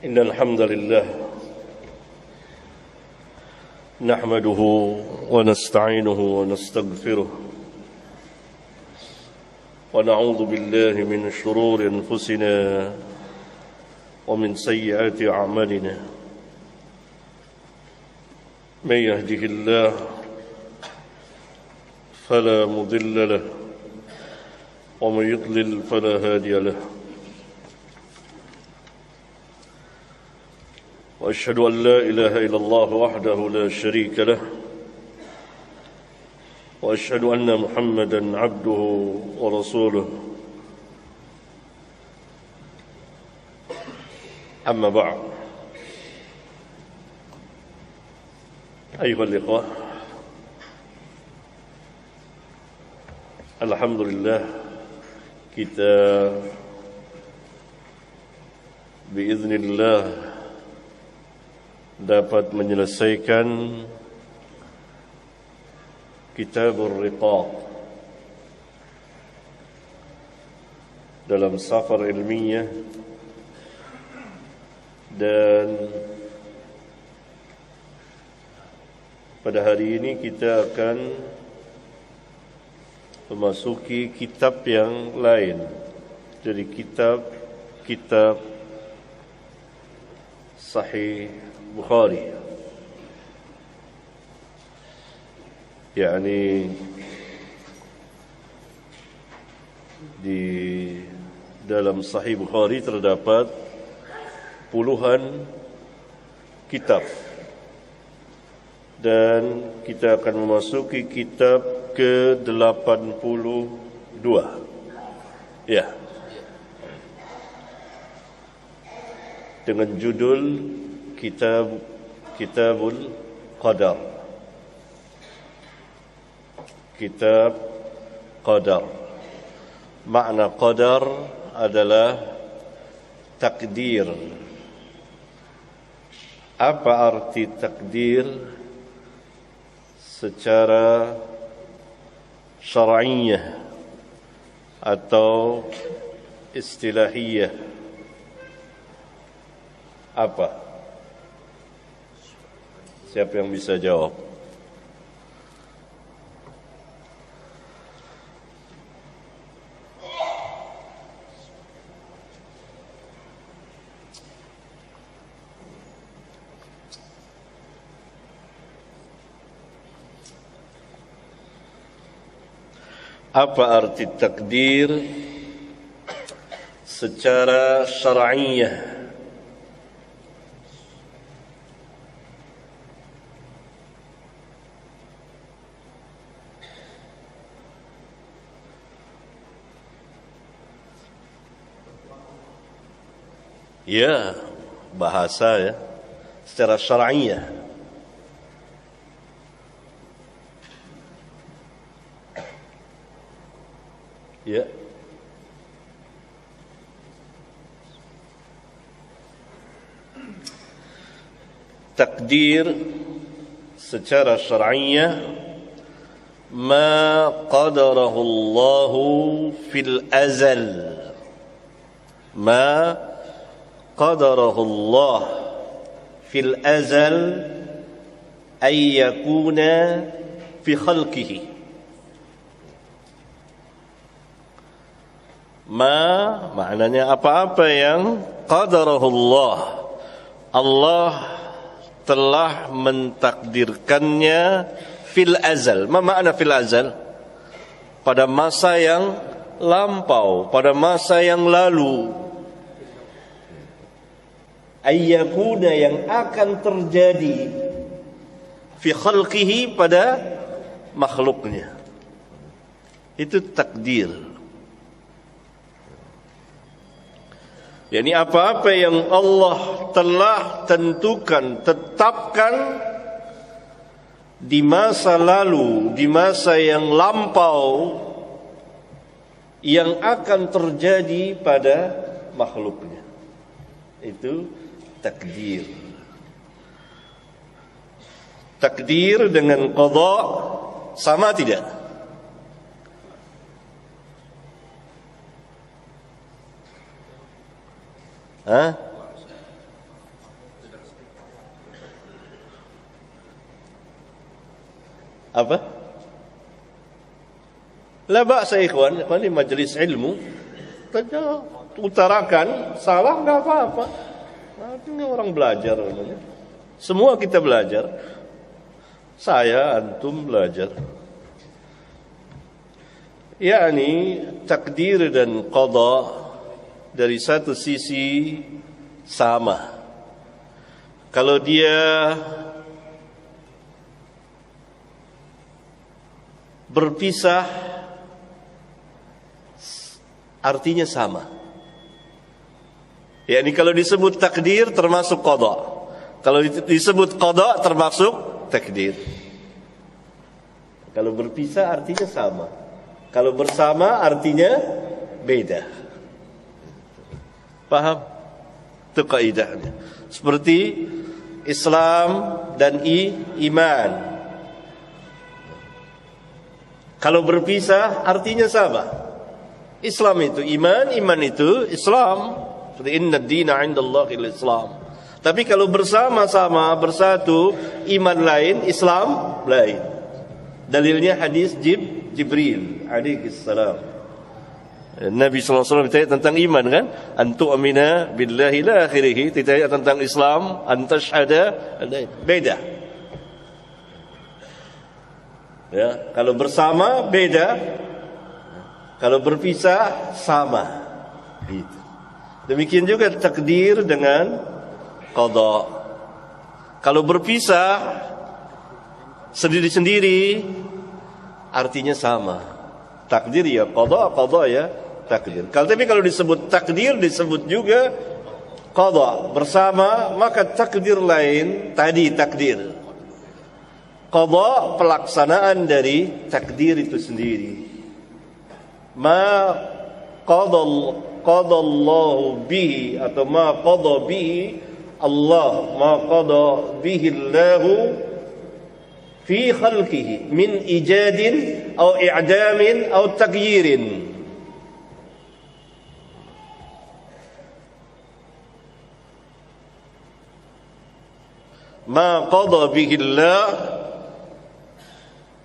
إن الحمد لله نحمده ونستعينه ونستغفره ونعوذ بالله من شرور أنفسنا ومن سيئات أعمالنا من يهده الله فلا مضل له ومن يضلل فلا هادي له وأشهد أن لا إله إلا الله وحده لا شريك له وأشهد أن محمدًا عبده ورسوله أما بعد أيها الإخوة Alhamdulillah kita biiznillah dapat menyelesaikan Kitabur Riqaq dalam safar ilmiah, dan pada hari ini kita akan memasuki kitab yang lain. Jadi kitab Sahih Bukhari, yakni di dalam Sahih Bukhari terdapat puluhan kitab, dan kita akan memasuki kitab ke-82. Ya. Dengan judul Kitabul Qadar. Kitab Qadar. Makna qadar adalah takdir. Apa arti takdir secara syar'iyyah atau istilahiyah? Apa? Siapa yang bisa jawab? Apa arti takdir secara syar'iyyah? Ya, bahasa ya, secara syar'iyyah. Ya. Takdir secara syar'iyyah ma qadarahu Allah fil azal. Ma qadarahu Allah fil azal ay yakuna fi khalqihi. Maknanya apa-apa yang qadarahullah, Allah telah mentakdirkannya fil azal. Makna fil azal? Pada masa yang lampau, pada masa yang lalu. Ayyakuna, yang akan terjadi, fi khalqihi, pada makhluknya. Itu takdir. Yani apa-apa yang Allah telah tentukan, tetapkan di masa lalu, di masa yang lampau, yang akan terjadi pada makhluknya. Itu takdir. Takdir dengan qada sama tidak? Apa? La ba'sa ikhwan, ini majelis ilmu. Kita utarakan, salah enggak apa-apa. Ini orang belajar. Semua kita belajar. Saya, antum belajar. yakni takdir dan qada dari satu sisi sama. Kalau dia berpisah artinya sama. Yakni kalau disebut takdir termasuk qada. Kalau disebut qada termasuk takdir. Kalau berpisah artinya sama. Kalau bersama artinya beda. Paham? Itu kaidahnya. Seperti Islam dan iman. Kalau berpisah artinya sama. Islam itu iman, iman itu Islam. Seperti inna ad-dina 'indallahil Islam. Tapi kalau bersama-sama bersatu, iman lain, Islam lain. Dalilnya hadis Jibril alaihi salam. Nabi sallallahu alaihi wasallam bertanya tentang iman kan? Antu amina billahi la akhirih. Ditanya tentang Islam, antashhada, beda. Ya, kalau bersama beda. Kalau berpisah sama. Gitu. Demikian juga takdir dengan qada. Kalau berpisah sendiri-sendiri artinya sama. Takdir ya qada, qada ya takdir. Tapi kalau disebut takdir disebut juga qada bersama, maka takdir lain tadi takdir. Qada pelaksanaan dari takdir itu sendiri. Ma qada Allah bihi atau ma qada bihi Allah, ma qada bihi Allah fi khalqihi min ijadin atau i'damin atau taghyirin. Ma qada bihi Allah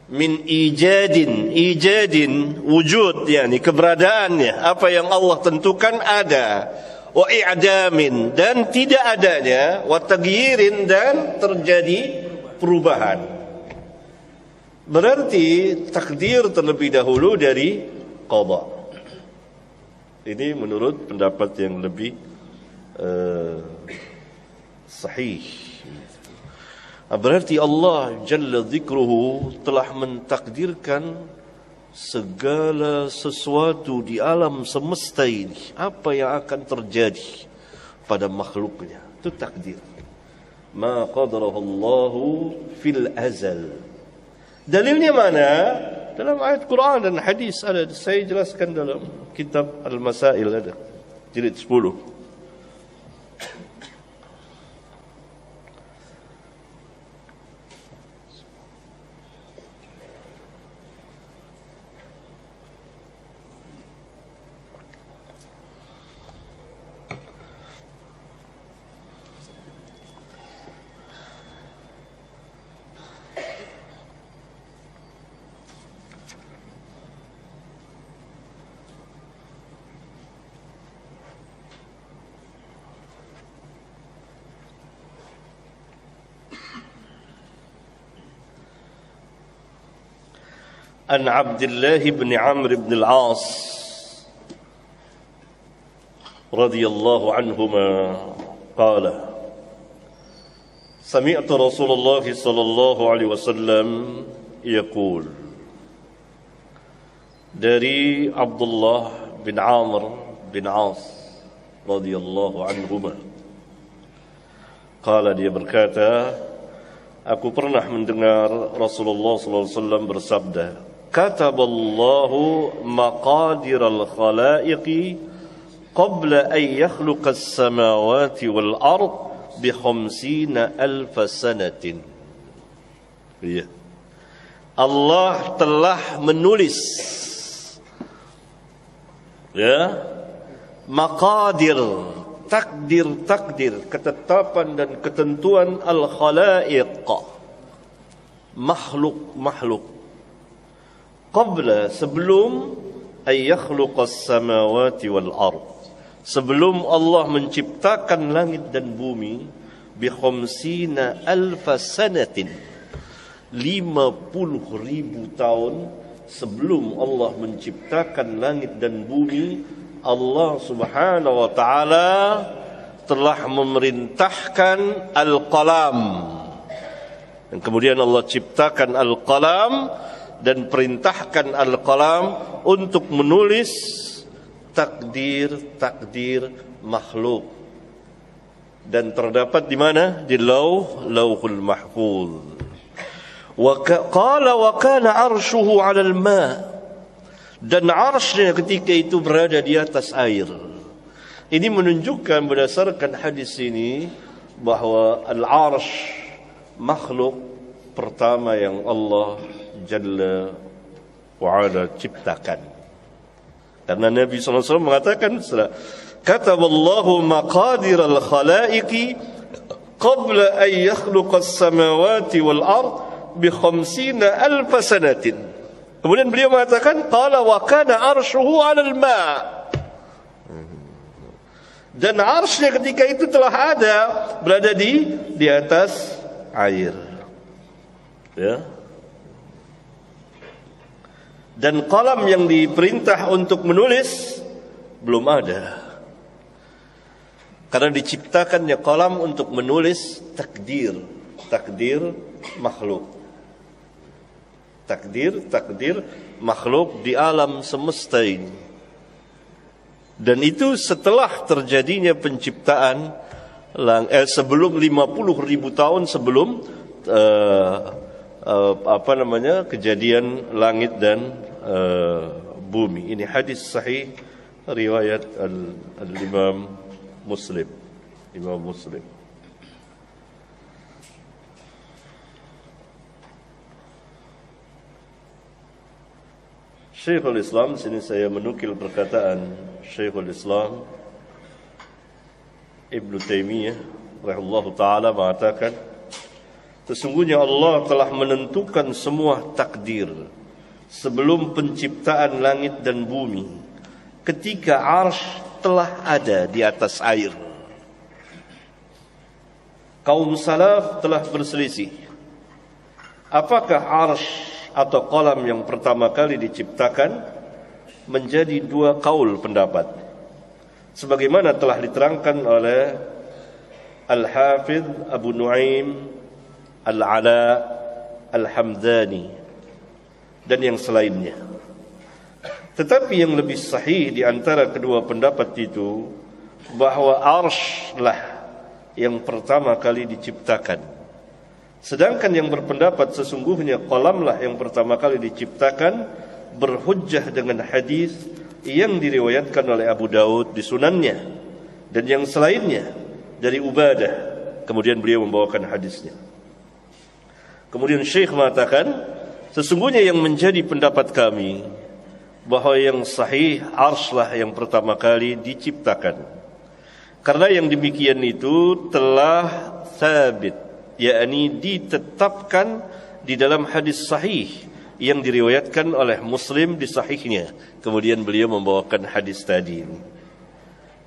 min ijadin wujud, yani keberadaannya, apa yang Allah tentukan ada, wa i'damin dan tidak adanya, wa taghyirin dan terjadi perubahan. Berarti takdir terlebih dahulu dari qada. Ini menurut pendapat yang lebih sahih. Berarti Allah Jalla Dzikruhu telah mentakdirkan segala sesuatu di alam semesta ini, apa yang akan terjadi pada makhluknya. Itu takdir. Ma qadarahu Allahu fil azal. Dalilnya mana? Dalam ayat Quran dan hadis ada. Saya jelaskan dalam kitab Al-Masail ada. Jilid 10. An Abdullah bin Amr bin al-As radhiyallahu anhuma qala sami'tu Rasulullah sallallahu alaihi wasallam yaqul. Dari Abdullah bin Amr bin As radhiyallahu anhuma qala, dia berkata, aku pernah mendengar Rasulullah sallallahu alaihi wasallam bersabda, kataballahu maqadiral khalaiqi qabla an yakhluqa as-samawati wal ard bi 50,000 sanatin. Ya. Allah telah menulis ya maqadir, takdir, ketetapan dan ketentuan al-khalaiq, makhluk qabla, sebelum ay yakhluqas samawati wal ard, sebelum Allah menciptakan langit dan bumi, bi khamsina alfa sanatin, 50.000 tahun sebelum Allah menciptakan langit dan bumi, Allah Subhanahu wa taala telah memerintahkan al-qalam. Dan kemudian Allah ciptakan al-qalam dan perintahkan al-qalam untuk menulis takdir makhluk. Dan terdapat di mana? Di Lauhul Mahfuz. Qala wa kana arshuhu 'alal ma'. Dan arsy-Nya ketika itu berada di atas air. Ini menunjukkan berdasarkan hadis ini bahwa al-arsy makhluk pertama yang Allah Jalla wa Ala ciptakan. Karena Nabi SAW mengatakan, kataballahu maqadir al-khalaiqi qabla an yakhluqa as-samawati wal ard bi 50,000 sanatin. Kemudian beliau mengatakan, qala wa kana arshuhu 'alal ma'. Dan arsy-Nya ketika itu telah ada, berada di atas air. Ya. Dan qalam yang diperintah untuk menulis belum ada. Karena diciptakannya qalam untuk menulis takdir makhluk. Takdir makhluk di alam semesta ini. Dan itu setelah terjadinya penciptaan sebelum 50.000 tahun sebelum kejadian langit dan bumi. Ini hadis sahih riwayat al-Imam Muslim. Imam Muslim. Syekhul Islam, sini saya menukil perkataan Syekhul Islam Ibn Taimiyah rahimahullah ta'ala mengatakan, sesungguhnya Allah telah menentukan semua takdir sebelum penciptaan langit dan bumi, ketika arsy telah ada di atas air. Kaum salaf telah berselisih, apakah arsy atau qalam yang pertama kali diciptakan, menjadi dua kaul pendapat. Sebagaimana telah diterangkan oleh Al-Hafidh Abu Nuaim Al-Ala Al-Hamdani dan yang selainnya. Tetapi yang lebih sahih di antara kedua pendapat itu, bahwa arsy lah yang pertama kali diciptakan. Sedangkan yang berpendapat sesungguhnya qalamlah yang pertama kali diciptakan, berhujjah dengan hadis yang diriwayatkan oleh Abu Daud di sunannya dan yang selainnya dari Ubadah. Kemudian beliau membawakan hadisnya. Kemudian Syekh mengatakan, sesungguhnya yang menjadi pendapat kami bahwa yang sahih arsy-lah yang pertama kali diciptakan. Karena yang demikian itu telah sabit, yakni ditetapkan di dalam hadis sahih yang diriwayatkan oleh Muslim di sahihnya. Kemudian beliau membawakan hadis tadi.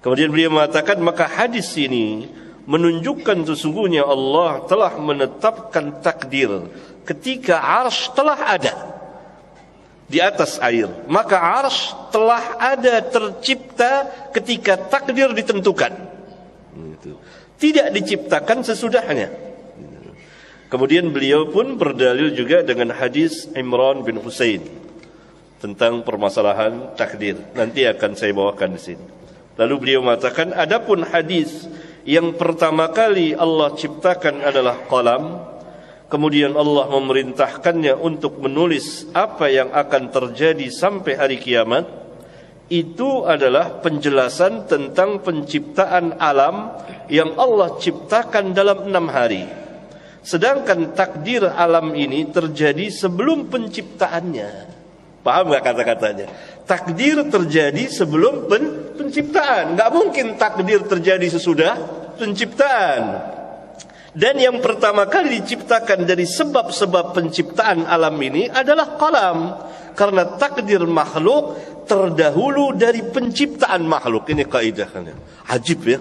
Kemudian beliau mengatakan, maka hadis ini menunjukkan sesungguhnya Allah telah menetapkan takdir ketika arsy telah ada di atas air. Maka arsy telah ada tercipta ketika takdir ditentukan. Tidak diciptakan sesudahnya. Kemudian beliau pun berdalil juga dengan hadis Imran bin Husain tentang permasalahan takdir. Nanti akan saya bawakan di sini. Lalu beliau mengatakan, adapun hadis yang pertama kali Allah ciptakan adalah qalam, kemudian Allah memerintahkannya untuk menulis apa yang akan terjadi sampai hari kiamat, itu adalah penjelasan tentang penciptaan alam yang Allah ciptakan dalam 6 hari. Sedangkan takdir alam ini terjadi sebelum penciptaannya. Paham gak kata-katanya? Takdir terjadi sebelum penciptaan. Gak mungkin takdir terjadi sesudah penciptaan. Dan yang pertama kali diciptakan dari sebab-sebab penciptaan alam ini adalah qalam. Karena takdir makhluk terdahulu dari penciptaan makhluk. Ini kaidahnya. Ajib ya.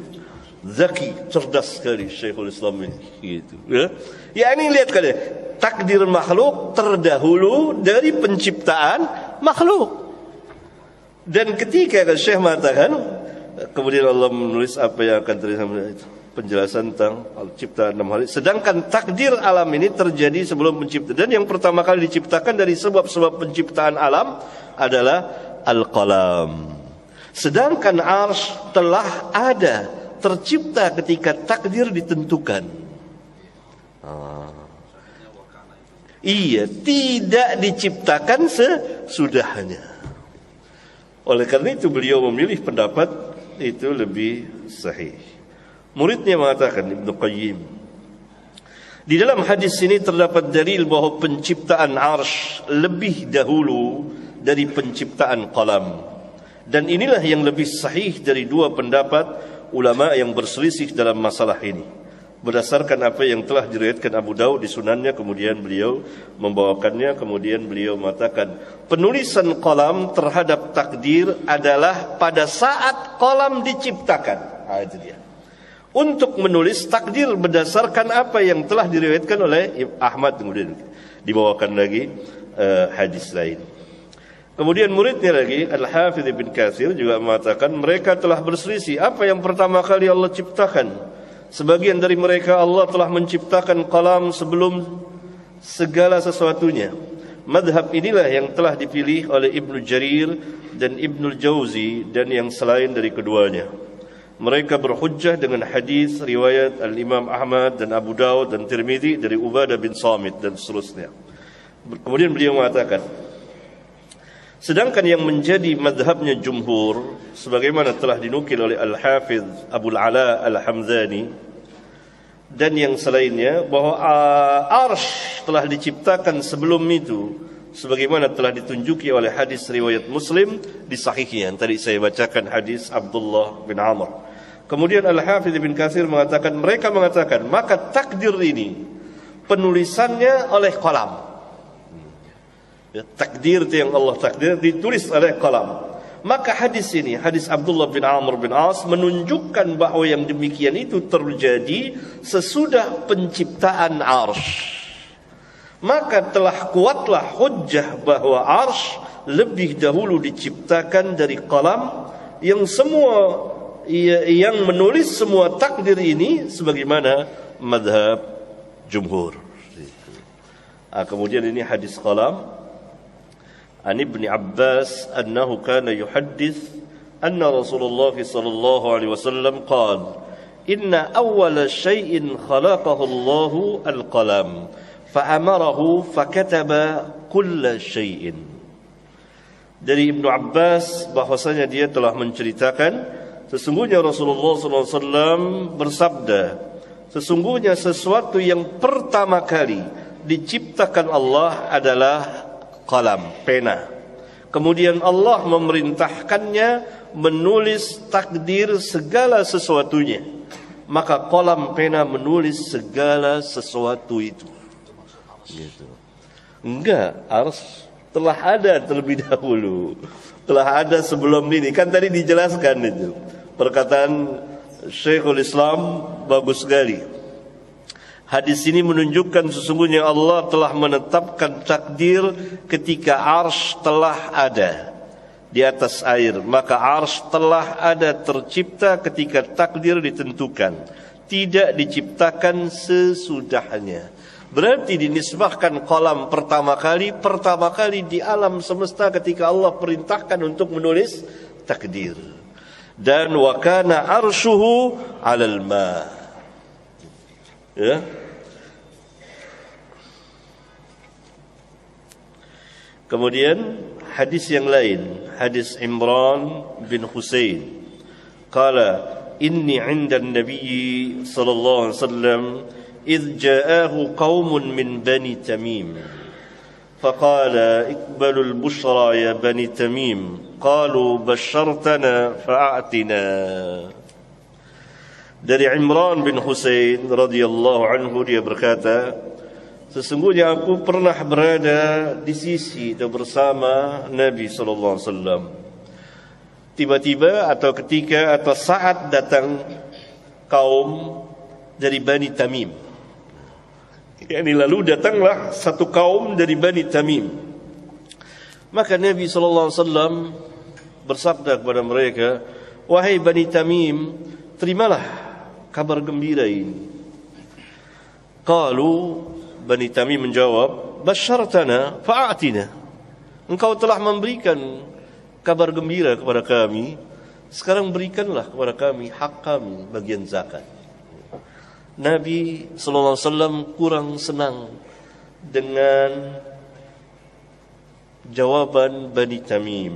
Zaki, cerdas sekali Syekhul Islam ini. Gitu, ya. Ya ini lihat kalian. Takdir makhluk terdahulu dari penciptaan makhluk. Dan ketika Syekh mengatakan, kemudian Allah menulis apa yang akan terjadi, penjelasan tentang ciptaan 6 hari. Sedangkan takdir alam ini terjadi sebelum penciptaan. Dan yang pertama kali diciptakan dari sebab-sebab penciptaan alam adalah al-qalam. Sedangkan arsy telah ada, tercipta ketika takdir ditentukan. Iya, tidak diciptakan sesudahnya. Oleh karena itu beliau memilih pendapat itu lebih sahih. Muridnya mengatakan, Ibnu Qayyim, di dalam hadis ini terdapat dalil bahwa penciptaan arsy lebih dahulu dari penciptaan qalam. Dan inilah yang lebih sahih dari dua pendapat ulama yang berselisih dalam masalah ini. Berdasarkan apa yang telah diriwayatkan Abu Daud di sunannya, kemudian beliau membawakannya, kemudian beliau mengatakan, penulisan qalam terhadap takdir adalah pada saat qalam diciptakan. Itu dia. Untuk menulis takdir berdasarkan apa yang telah diriwayatkan oleh Ahmad, kemudian dibawakan lagi hadis lain. Kemudian muridnya lagi Al-Hafidz Ibn Katsir juga mengatakan mereka telah berselisih apa yang pertama kali Allah ciptakan. Sebagian dari mereka Allah telah menciptakan qalam sebelum segala sesuatunya. Madhab inilah yang telah dipilih oleh Ibnu Jarir dan Ibnul Jauzi dan yang selain dari keduanya. Mereka berhujjah dengan hadis riwayat Al-Imam Ahmad dan Abu Daud dan Tirmidzi dari Ubadah bin Samit dan seterusnya. Kemudian beliau mengatakan, sedangkan yang menjadi madhabnya jumhur, sebagaimana telah dinukil oleh Al-Hafidz Abul Ala Al-Hamzani dan yang selainnya, bahwa arsy telah diciptakan sebelum itu, sebagaimana telah ditunjuki oleh hadis riwayat Muslim di sahihnya. Tadi saya bacakan hadis Abdullah bin Amr. Kemudian Al-Hafidz Ibn Katsir mengatakan, mereka mengatakan maka takdir ini penulisannya oleh qalam. Ya, takdir itu yang Allah takdir ditulis oleh qalam. Maka hadis ini, hadis Abdullah bin Amr bin As, menunjukkan bahwa yang demikian itu terjadi sesudah penciptaan arsy. Maka telah kuatlah hujjah bahwa arsy lebih dahulu diciptakan dari qalam yang menulis semua takdir ini sebagaimana madhab jumhur. Kemudian ini hadis qalam. An Ibn Abbas annahu kana yuhaddits anna Rasulullah sallallahu alaihi wasallam qala inna awwala shay'in khalaqahu Allah al-qalam fa'amarahu fakataba kulla shay'in. Dari Ibnu Abbas bahwasanya dia telah menceritakan sesungguhnya Rasulullah sallallahu alaihi wasallam bersabda, sesungguhnya sesuatu yang pertama kali diciptakan Allah adalah qalam, pena. Kemudian Allah memerintahkannya menulis takdir segala sesuatunya. Maka qalam, pena menulis segala sesuatu itu. Gitu. Enggak, arsy telah ada terlebih dahulu. Telah ada sebelum ini. Kan tadi dijelaskan itu. Perkataan Syekhul Islam bagus sekali. Hadis ini menunjukkan sesungguhnya Allah telah menetapkan takdir ketika arsy telah ada di atas air. Maka arsy telah ada tercipta ketika takdir ditentukan, tidak diciptakan sesudahnya. Berarti dinisbahkan qalam pertama kali di alam semesta ketika Allah perintahkan untuk menulis takdir. Dan wa kana arsyuhu 'alal ma'. Ya. Kemudian hadis yang lain, hadis Imran bin Husain. Qala inni 'inda an-nabiy sallallahu alaihi wasallam idh ja'ahu qaumun min bani Tamim. Faqala iqbalu al-bushra ya bani Tamim. Qalu bashartana fa'atina. Dari Imran bin Husain radhiyallahu anhu, dia berkata, sesungguhnya aku pernah berada di sisi atau bersama Nabi sallallahu alaihi wasallam. Tiba-tiba atau ketika atau saat datang kaum dari Bani Tamim. Lalu datanglah satu kaum dari Bani Tamim. Maka Nabi sallallahu alaihi wasallam bersabda kepada mereka, "Wahai Bani Tamim, terimalah kabar gembira ini." Qalu, Bani Tamim menjawab, "Basyartana fa'atina." Engkau telah memberikan kabar gembira kepada kami, sekarang berikanlah kepada kami hak kami, bagian zakat. Nabi sallallahu alaihi wasallam kurang senang dengan jawaban Bani Tamim.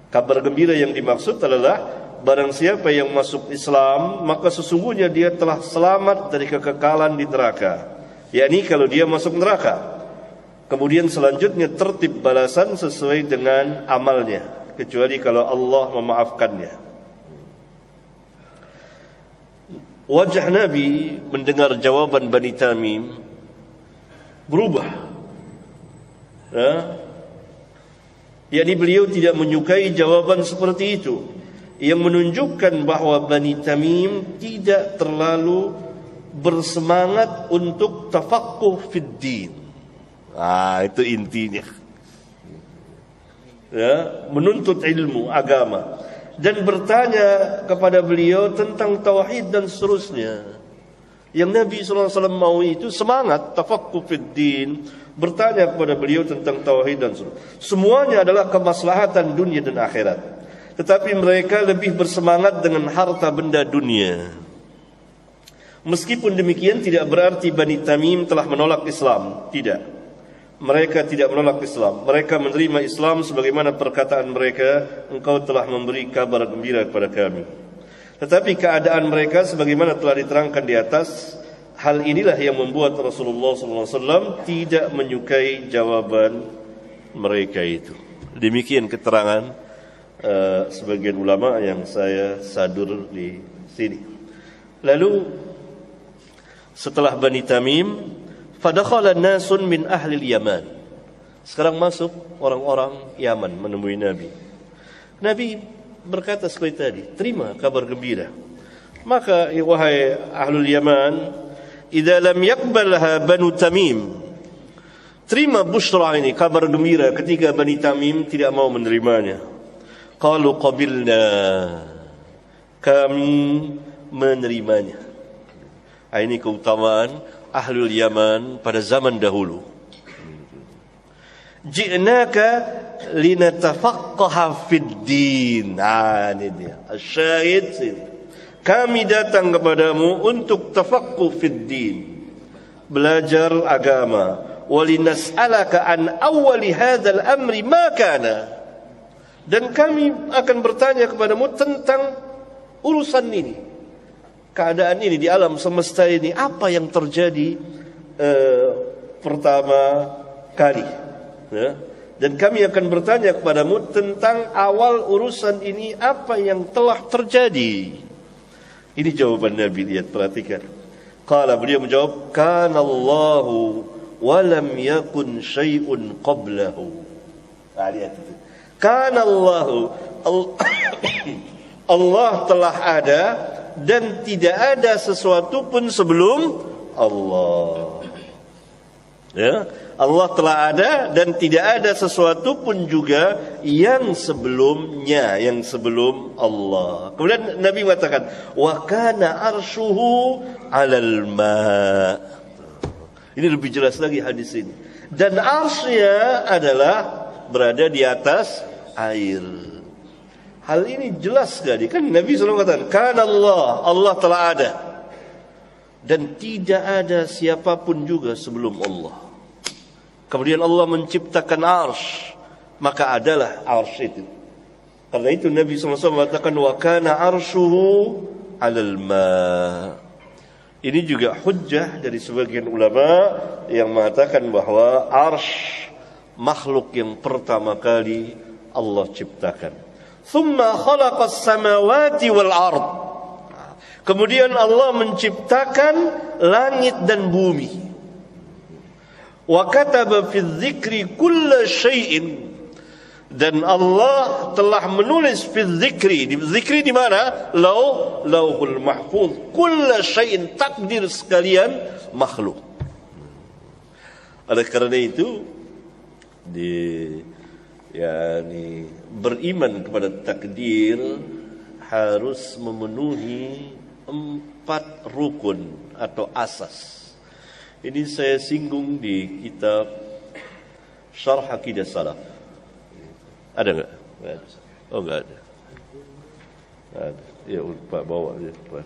Kabar gembira yang dimaksud adalah barang siapa yang masuk Islam, maka sesungguhnya dia telah selamat dari kekekalan di neraka, yakni kalau dia masuk neraka. Kemudian selanjutnya tertib balasan sesuai dengan amalnya, kecuali kalau Allah memaafkannya. Wajah Nabi mendengar jawaban Bani Tamim berubah. Yakni beliau tidak menyukai jawaban seperti itu, yang menunjukkan bahwa Bani Tamim tidak terlalu bersemangat untuk tafaqquh fid din. Itu intinya. Menuntut ilmu agama dan bertanya kepada beliau tentang tauhid dan seterusnya. Yang Nabi SAW mau itu semangat tafaqquh fid din, bertanya kepada beliau tentang tauhid dan seterusnya. Semuanya adalah kemaslahatan dunia dan akhirat. Tetapi mereka lebih bersemangat dengan harta benda dunia. Meskipun demikian tidak berarti Bani Tamim telah menolak Islam. Tidak. Mereka tidak menolak Islam. Mereka menerima Islam sebagaimana perkataan mereka, engkau telah memberi kabar gembira kepada kami. Tetapi keadaan mereka sebagaimana telah diterangkan di atas, hal inilah yang membuat Rasulullah SAW tidak menyukai jawaban mereka itu. Demikian keterangan sebagian ulama yang saya sadur di sini. Lalu setelah Bani Tamim, fadakhala nasun min ahli Yaman. Sekarang masuk orang-orang Yaman menemui Nabi. Nabi berkata seperti tadi, terima kabar gembira. Maka wahai ahlul Yaman, idza lam yaqbalha Banu Tamim, terima busyra ini, kabar gembira, ketika Bani Tamim tidak mau menerimanya. Qalu qabilna, kami menerimanya. Ini keutamaan ahlul Yaman pada zaman dahulu. Ji'naka linatafaqqaha fid din. Ini dia asyahid. Kami datang kepadamu untuk tafaqquh fid din, belajar agama. Walinas'alaka an awwali hadzal amri ma kana. Dan kami akan bertanya kepadamu tentang urusan ini, keadaan ini di alam semesta ini, apa yang terjadi pertama kali, dan kami akan bertanya kepadamu tentang awal urusan ini, apa yang telah terjadi. Ini jawaban Nabi, lihat, perhatikan. Qala, beliau menjawab, kana Allahu wa lam yakun syai'un qablahu. Lihat itu. Kana Allahu, Allah telah ada dan tidak ada sesuatu pun sebelum Allah. Allah telah ada dan tidak ada sesuatu pun juga yang sebelumnya, yang sebelum Allah. Kemudian Nabi mengatakan, wa kana arshuhu 'alal ma'. Ini lebih jelas lagi hadis ini. Dan arsy-nya adalah berada di atas air. Hal ini jelas sekali, kan Nabi SAW katakan, kana Allah telah ada dan tidak ada siapapun juga sebelum Allah. Kemudian Allah menciptakan arsy, maka adalah arsy itu. Karena itu Nabi SAW mengatakan, wa kana arshuhu 'alal ma'. Ini juga hujjah dari sebagian ulama yang mengatakan bahwa arsy makhluk yang pertama kali Allah ciptakan. Thumma khalaqas samawati wal ard. Kemudian Allah menciptakan langit dan bumi. Wa kataba fi dzikri kulla syai'in, dan Allah telah menulis fi dzikri. Di dzikri di mana? Lauhul mahfuz. Kulla syai'in, takdir sekalian makhluk. Oleh kerana itu beriman kepada takdir harus memenuhi 4 rukun atau asas. Ini saya singgung di kitab Syarh Aqidah Salaf. Ada enggak? Oh, enggak ada. Ada. Ya, Pak bawa dia, Pak.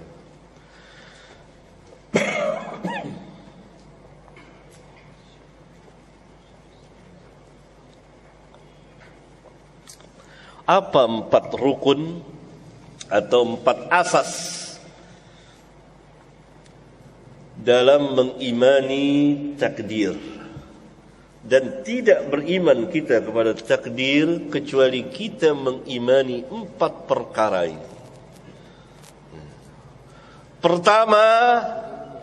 Apa 4 rukun atau 4 asas dalam mengimani takdir? Dan tidak beriman kita kepada takdir kecuali kita mengimani 4 perkara ini. Pertama,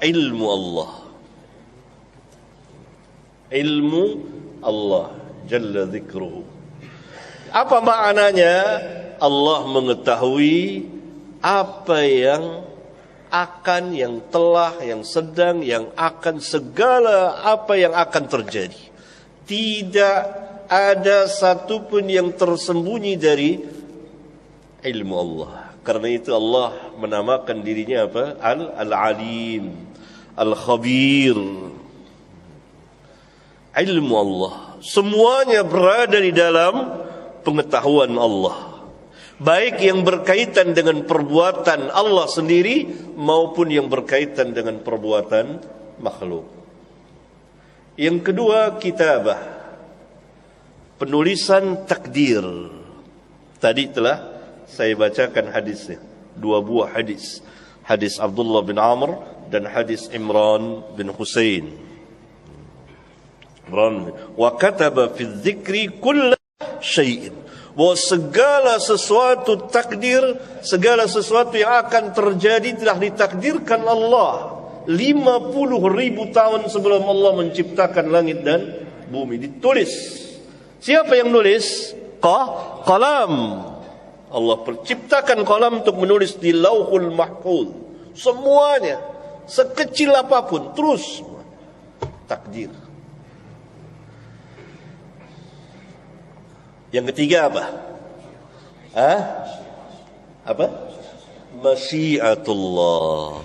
ilmu Allah. Ilmu Allah Jalla Dzikruhu. Apa maknanya? Allah mengetahui apa yang akan, yang telah, yang sedang, yang akan, segala apa yang akan terjadi. Tidak ada satupun yang tersembunyi dari ilmu Allah. Karena itu Allah menamakan dirinya apa? Al-Alim, Al-Khabir. Ilmu Allah. Semuanya berada di dalam pengetahuan Allah, baik yang berkaitan dengan perbuatan Allah sendiri maupun yang berkaitan dengan perbuatan makhluk. Yang kedua, kitabah, penulisan takdir. Tadi telah saya bacakan hadisnya, 2 buah hadis, hadis Abdullah bin Amr dan hadis Imran bin Husain. Wa kataba fi dzikri kulla syai'in, bahwa segala sesuatu takdir, segala sesuatu yang akan terjadi telah ditakdirkan Allah 50.000 tahun sebelum Allah menciptakan langit dan bumi. Ditulis. Siapa yang nulis? Qalam. Allah menciptakan qalam untuk menulis di Lauhul Mahfuz. Semuanya, sekecil apapun, terus takdir. Yang ketiga apa? Apa? Masyiatullah.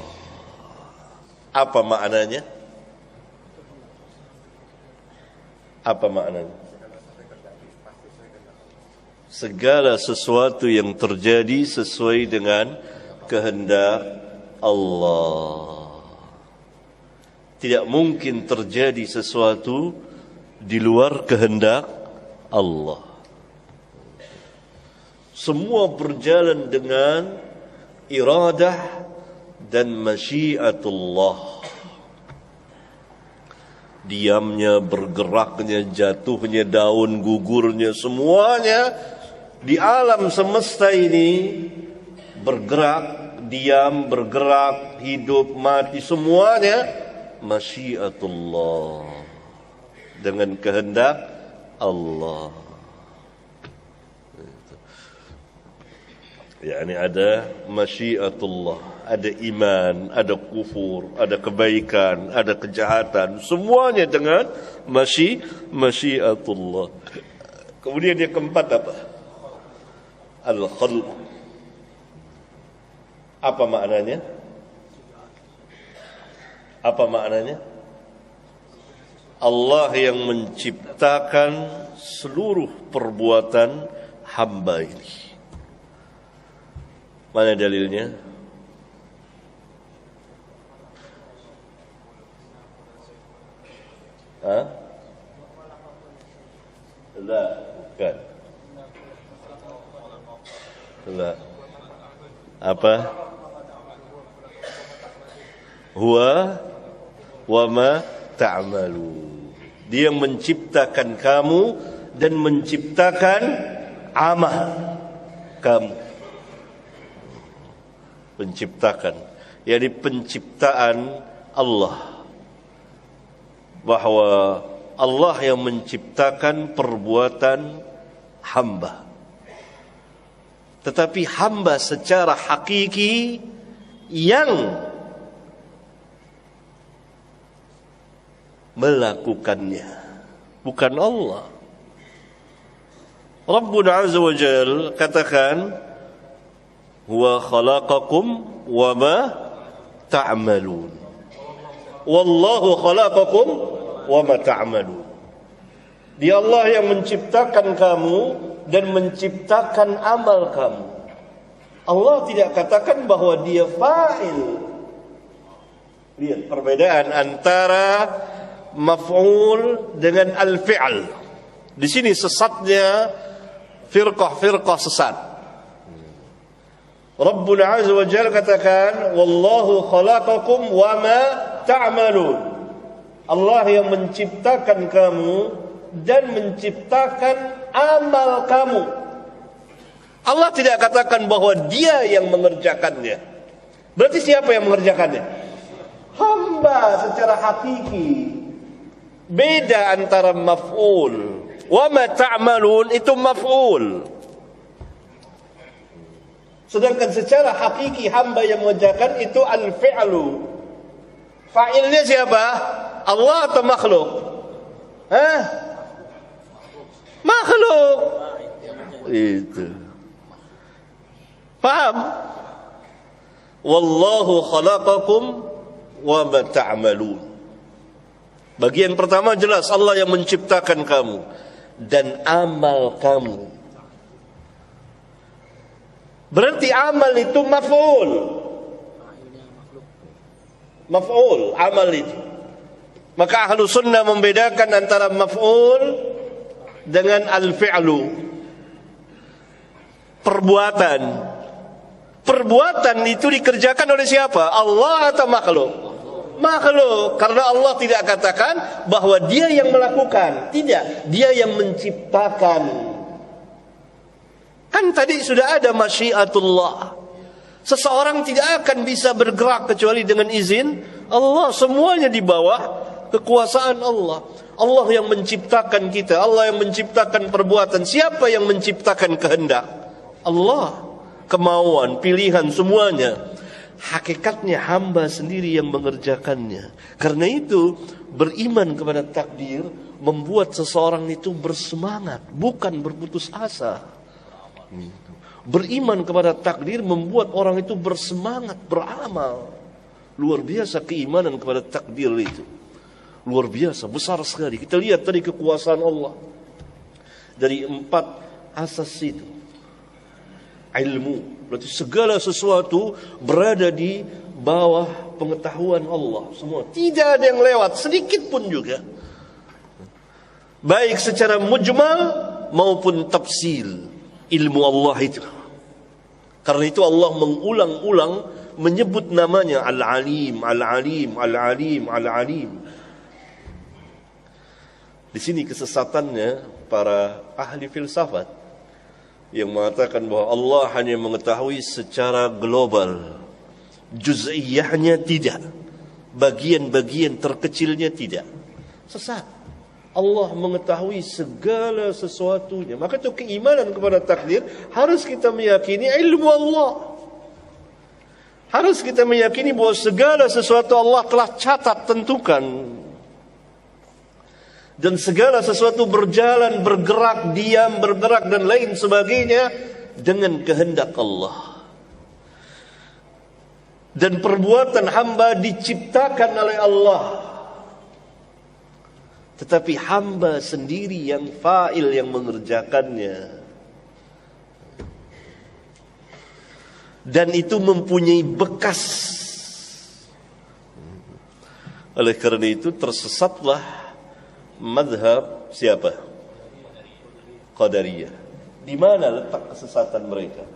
Apa maknanya? Apa maknanya? Segala sesuatu yang terjadi sesuai dengan kehendak Allah. Tidak mungkin terjadi sesuatu di luar kehendak Allah. Semua berjalan dengan iradah dan masyiatullah. Diamnya, bergeraknya, jatuhnya daun, gugurnya, semuanya di alam semesta ini bergerak, diam, bergerak, hidup, mati, semuanya masyiatullah, dengan kehendak Allah. Yani ada masyiatullah, ada iman, ada kufur, ada kebaikan, ada kejahatan, semuanya dengan masyiatullah. Kemudian yang keempat apa? Al-khalq. Apa maknanya? Apa maknanya? Allah yang menciptakan seluruh perbuatan hamba ini. Mana dalilnya? La, bukan. La. Apa? Huwa wa ma ta'malu. Dia menciptakan kamu dan menciptakan amal kamu. Menciptakan. yakni penciptaan Allah, bahwa Allah yang menciptakan perbuatan hamba. Tetapi hamba secara hakiki yang melakukannya, bukan Allah. Rabbuna Azza wa Jal katakan, huwa khalaqakum wa ma ta'malun. Wallahu khalaqakum wa ma ta'malun. Dia Allah yang menciptakan kamu dan menciptakan amal kamu. Allah tidak katakan bahwa dia fa'il. Lihat perbedaan antara maf'ul dengan al-fi'al. Di sini sesatnya firqah sesat. Rabbuna Azza wa Jalla katakan, wallahu khalaqakum wa ma ta'malun. Allah yang menciptakan kamu dan menciptakan amal kamu. Allah tidak katakan bahwa dia yang mengerjakannya. Berarti siapa yang mengerjakannya? Hamba secara hakiki. Beda antara maf'ul. Wa ma ta'malun itu maf'ul. Sedangkan secara hakiki hamba yang mengerjakan itu al-fi'lu. Fa'ilnya siapa? Allah atau makhluk? Makhluk. Itu. Paham? Wallahu khalaqakum wa ma ta'malun. Bagian pertama jelas Allah yang menciptakan kamu dan amal kamu. Berarti amal itu maf'ul. Maf'ul, amal itu. Maka ahlu sunnah membedakan antara maf'ul dengan al-fi'lu. Perbuatan. Perbuatan itu dikerjakan oleh siapa? Allah atau makhluk? Makhluk. Karena Allah tidak katakan bahwa dia yang melakukan. Tidak, dia yang menciptakan. Kan tadi sudah ada masyiatullah. Seseorang tidak akan bisa bergerak kecuali dengan izin Allah. Semuanya di bawah kekuasaan Allah. Allah yang menciptakan kita, Allah yang menciptakan perbuatan. Siapa yang menciptakan kehendak? Allah. Kemauan, pilihan, semuanya. Hakikatnya hamba sendiri yang mengerjakannya. Karena itu beriman kepada takdir membuat seseorang itu bersemangat, bukan berputus asa. Beriman kepada takdir membuat orang itu bersemangat, beramal. Luar biasa keimanan kepada takdir itu. Luar biasa, besar sekali. Kita lihat tadi kekuasaan Allah. Dari 4 asas itu. Ilmu, berarti segala sesuatu berada di bawah pengetahuan Allah. Semua, tidak ada yang lewat, sedikit pun juga. Baik secara mujmal maupun tafsil. Ilmu Allah itu. Karena itu Allah mengulang-ulang menyebut namanya Al-Alim, Al-Alim, Al-Alim, Al-Alim. Di sini kesesatannya para ahli filsafat yang mengatakan bahwa Allah hanya mengetahui secara global, juz'iyahnya tidak, bagian-bagian terkecilnya tidak. Sesat. Allah mengetahui segala sesuatunya. Maka itu keimanan kepada takdir harus kita meyakini ilmu Allah. Harus kita meyakini bahwa segala sesuatu Allah telah catat, tentukan. Dan segala sesuatu berjalan, bergerak, diam, bergerak dan lain sebagainya dengan kehendak Allah. Dan perbuatan hamba diciptakan oleh Allah. Tetapi hamba sendiri yang fa'il, yang mengerjakannya. Dan itu mempunyai bekas. Oleh karena itu tersesatlah madhab siapa? Qadariyah. Di mana letak kesesatan mereka?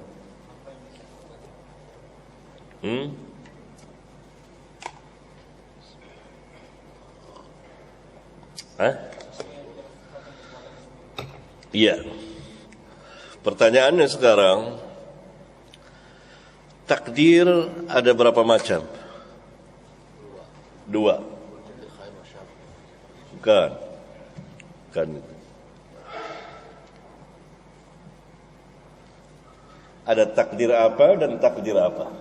Iya. Pertanyaannya sekarang, takdir ada berapa macam? Dua. Bukan. Bukan. Ada takdir apa dan takdir apa?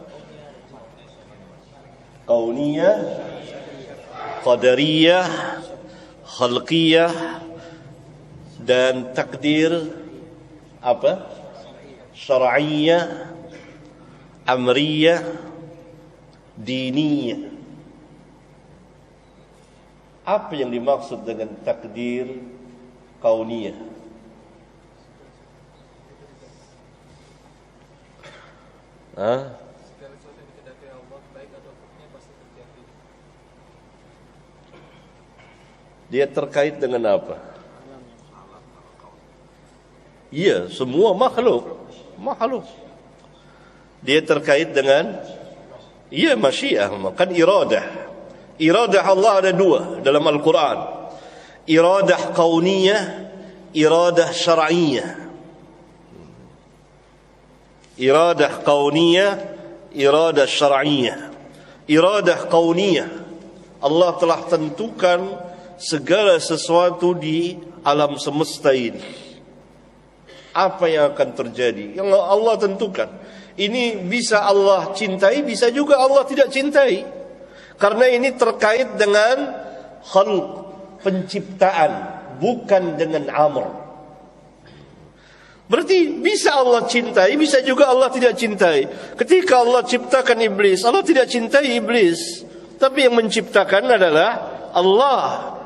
Kauniyah, qadariyah, khalqiyah, dan takdir apa? Syar'iyah, amriyah, diniyah. Apa yang dimaksud dengan takdir kauniyah? Segala sesuatu yang dikehendaki Allah, baik atau buruknya pasti terjadi. Dia terkait dengan apa? Iya, semua makhluk. Dia terkait dengan masyiah, kan iradah. Iradah Allah ada dua dalam Al-Quran. Iradah kauniyah, iradah syar'iyah. Iradah kauniyah, iradah syar'iyah. Iradah kauniyah, Allah telah tentukan segala sesuatu di alam semesta ini. Apa yang akan terjadi? Yang Allah tentukan. Ini bisa Allah cintai, bisa juga Allah tidak cintai. Karena ini terkait dengan khalq, penciptaan, bukan dengan amr. Berarti bisa Allah cintai, bisa juga Allah tidak cintai. Ketika Allah ciptakan iblis, Allah tidak cintai iblis, tapi yang menciptakan adalah Allah.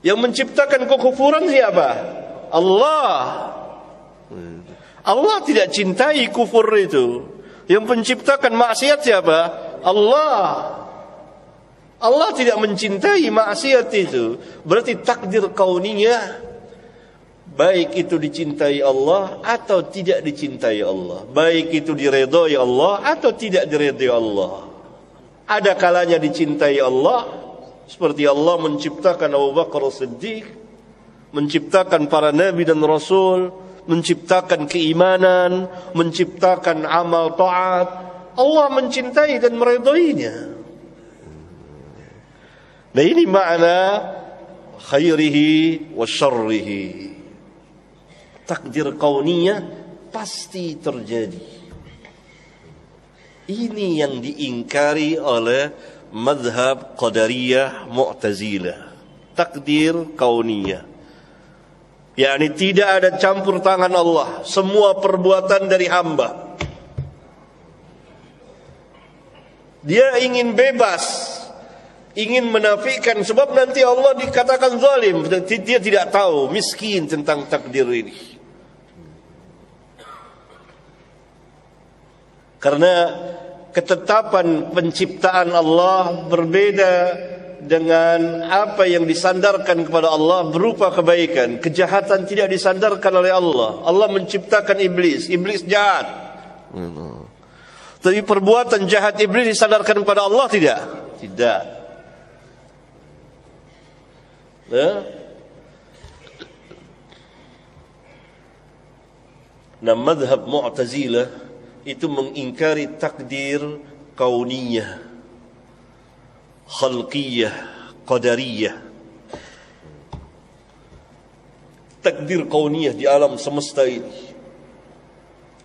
Yang menciptakan kekufuran siapa? Allah. Allah tidak cintai kufur itu. Yang menciptakan maksiat siapa? Allah. Allah tidak mencintai maksiat itu. Berarti takdir kauniyah, baik itu dicintai Allah atau tidak dicintai Allah, baik itu diredai Allah atau tidak diredai Allah. Ada kalanya dicintai Allah, seperti Allah menciptakan Abu Bakar As-Siddiq, menciptakan para nabi dan rasul, menciptakan keimanan, menciptakan amal taat. Allah mencintai dan meredainya. Nah, ini makna khairihi wa syarrihi. Takdir kauniyah pasti terjadi. Ini yang diingkari oleh mazhab Qadariyah Mu'tazilah. Takdir kauniyah, yakni tidak ada campur tangan Allah, semua perbuatan dari hamba. Dia ingin bebas, ingin menafikan, sebab nanti Allah dikatakan zalim. Dia tidak tahu, miskin tentang takdir ini. Karena ketetapan penciptaan Allah berbeda dengan apa yang disandarkan kepada Allah berupa kebaikan. Kejahatan tidak disandarkan oleh Allah. Allah menciptakan iblis, iblis jahat. Tapi perbuatan jahat iblis disandarkan kepada Allah tidak? Tidak. Nah, mazhab Mu'tazilah itu mengingkari takdir kauniyah, khalqiyah, qadariyah. Takdir kauniyah di alam semesta ini,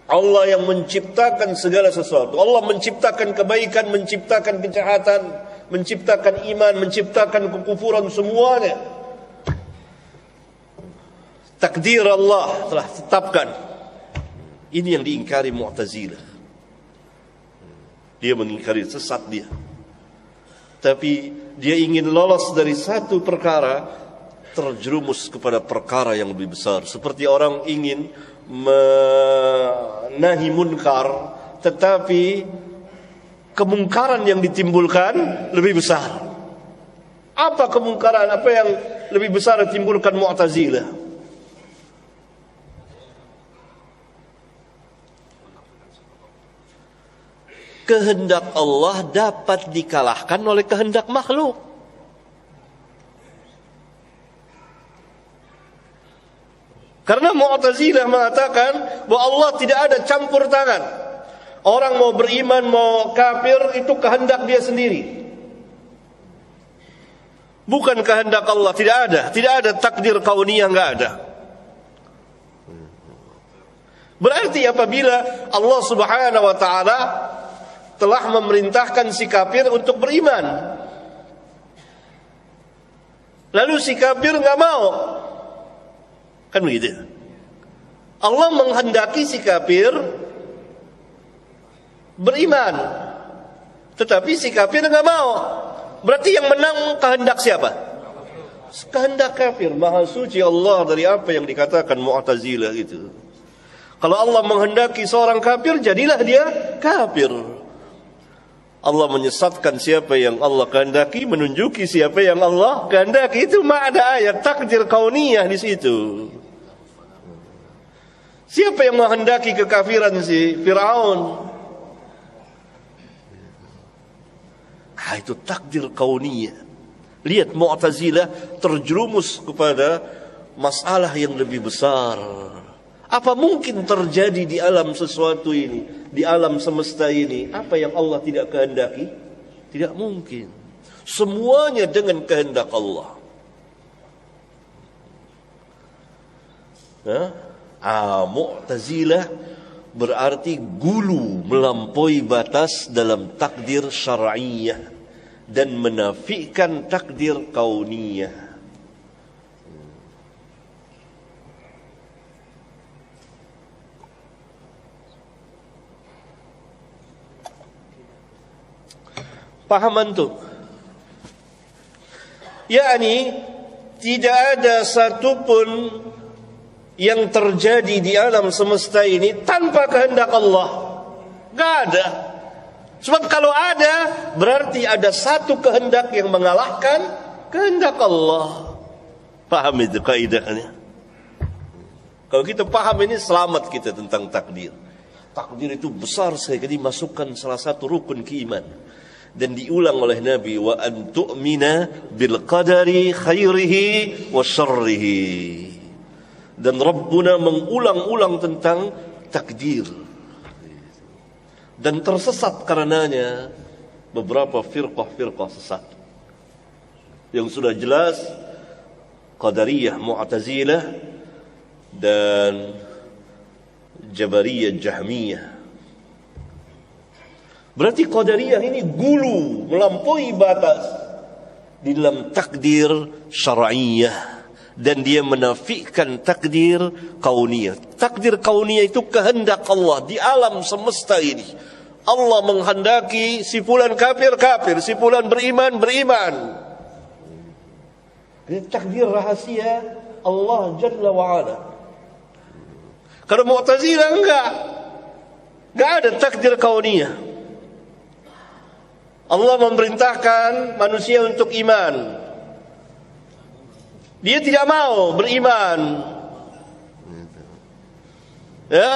Allah yang menciptakan segala sesuatu. Allah menciptakan kebaikan, menciptakan kejahatan, menciptakan iman, menciptakan kekufuran, semuanya. Takdir Allah telah tetapkan. Ini yang diingkari Mu'tazilah. Dia mengingkari, sesat dia. Tapi dia ingin lolos dari satu perkara, terjerumus kepada perkara yang lebih besar. Seperti orang ingin menahi munkar, tetapi kemungkaran yang ditimbulkan lebih besar. Apa kemungkaran? Apa yang lebih besar ditimbulkan Mu'tazilah? Kehendak Allah dapat dikalahkan oleh kehendak makhluk. Karena Mu'tazilah mengatakan bahwa Allah tidak ada campur tangan. Orang mau beriman, mau kafir, itu kehendak dia sendiri. Bukan kehendak Allah, tidak ada takdir kauniyah, enggak ada. Berarti apabila Allah Subhanahu wa taala telah memerintahkan si kafir untuk beriman, lalu si kafir enggak mau, kan begitu? Allah menghendaki si kafir beriman, tetapi si kafir enggak mau. Berarti yang menang kehendak siapa? Kehendak kafir. Maha suci Allah dari apa yang dikatakan Mu'tazilah itu. Kalau Allah menghendaki seorang kafir, jadilah dia kafir. Allah menyesatkan siapa yang Allah kehendaki, menunjuki siapa yang Allah kehendaki. Itu makna ayat takdir kauniyah di situ. Siapa yang menghendaki kekafiran si Fir'aun? Itu takdir kauniyah. Lihat Mu'tazilah terjerumus kepada masalah yang lebih besar. Apa mungkin terjadi di alam sesuatu ini, di alam semesta ini, apa yang Allah tidak kehendaki? Tidak mungkin. Semuanya dengan kehendak Allah. Mu'tazilah berarti gulu, melampaui batas dalam takdir syar'iyah dan menafikan takdir kauniyah. Paham antum? Yakni tidak ada satupun yang terjadi di alam semesta ini tanpa kehendak Allah. Gak ada. Sebab kalau ada, berarti ada satu kehendak yang mengalahkan kehendak Allah. Paham itu kaidahnya? Kalau kita paham ini, selamat kita tentang takdir. Takdir itu besar sekali, masukkan salah satu rukun keiman. Dan diulang oleh Nabi, wa an tu'mina bil qadari khairihi wa syarrihi. Dan Rabbuna mengulang-ulang tentang takdir. Dan tersesat karenanya beberapa firqah sesat. Yang sudah jelas Qadariyah, Mu'tazilah dan Jabariyah, Jahmiyah. Berarti Qadariyah ini gulu, melampaui batas di dalam takdir syar'iyah. Dan dia menafikan takdir kauniyah. Takdir kauniyah itu kehendak Allah di alam semesta ini. Allah menghendaki si fulan kafir, si fulan beriman. Ini takdir rahasia Allah Jalla wa'ala. Kalau Mu'tazilah enggak ada takdir kauniyah. Allah memerintahkan manusia untuk iman. Dia tidak mau beriman. Ya.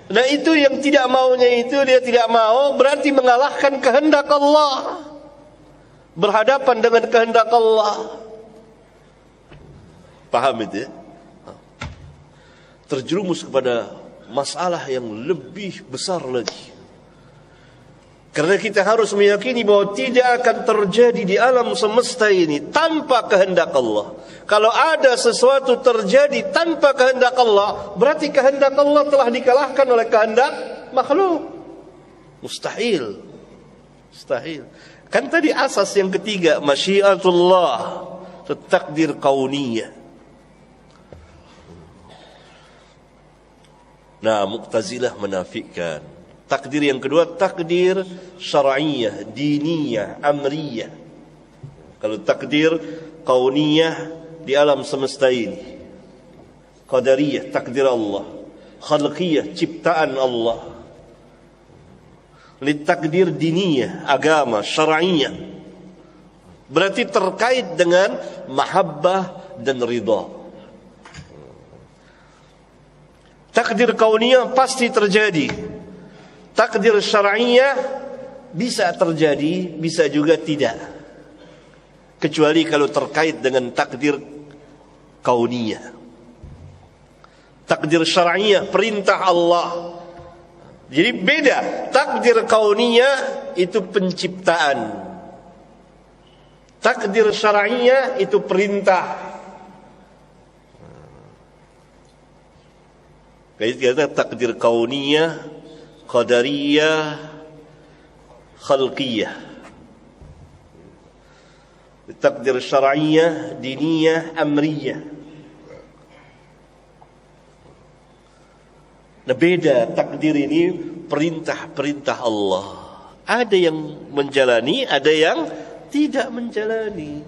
Nah itu yang tidak maunya itu, dia tidak mau, berarti mengalahkan kehendak Allah. Berhadapan dengan kehendak Allah. Paham itu ya? Terjerumus kepada masalah yang lebih besar lagi. Karena kita harus meyakini bahwa tidak akan terjadi di alam semesta ini tanpa kehendak Allah. Kalau ada sesuatu terjadi tanpa kehendak Allah, berarti kehendak Allah telah dikalahkan oleh kehendak makhluk. Mustahil. Kan tadi asas yang ketiga, masyiatullah, takdir kauniyah. Nah, Mu'tazilah menafikan. Takdir yang kedua, takdir syar'iyah, diniyah, amriyah. Kalau takdir kauniyah di alam semesta ini, qadariyah, takdir Allah, khalqiyah, ciptaan Allah. Takdir diniyah, agama, syar'iyah, berarti terkait dengan mahabbah dan ridha. Takdir kauniyah pasti terjadi. Takdir syar'iyah bisa terjadi, bisa juga tidak. Kecuali kalau terkait dengan takdir kauniyah. Takdir syar'iyah, perintah Allah Jadi beda. Takdir kauniyah itu penciptaan. Takdir syar'iyah itu perintah. Kita takdir kauniyah, qadariyah, khalqiyah. Takdir syar'iyah, diniyah, amriyah. Nah, beda takdir ini perintah-perintah Allah. Ada yang menjalani, ada yang tidak menjalani.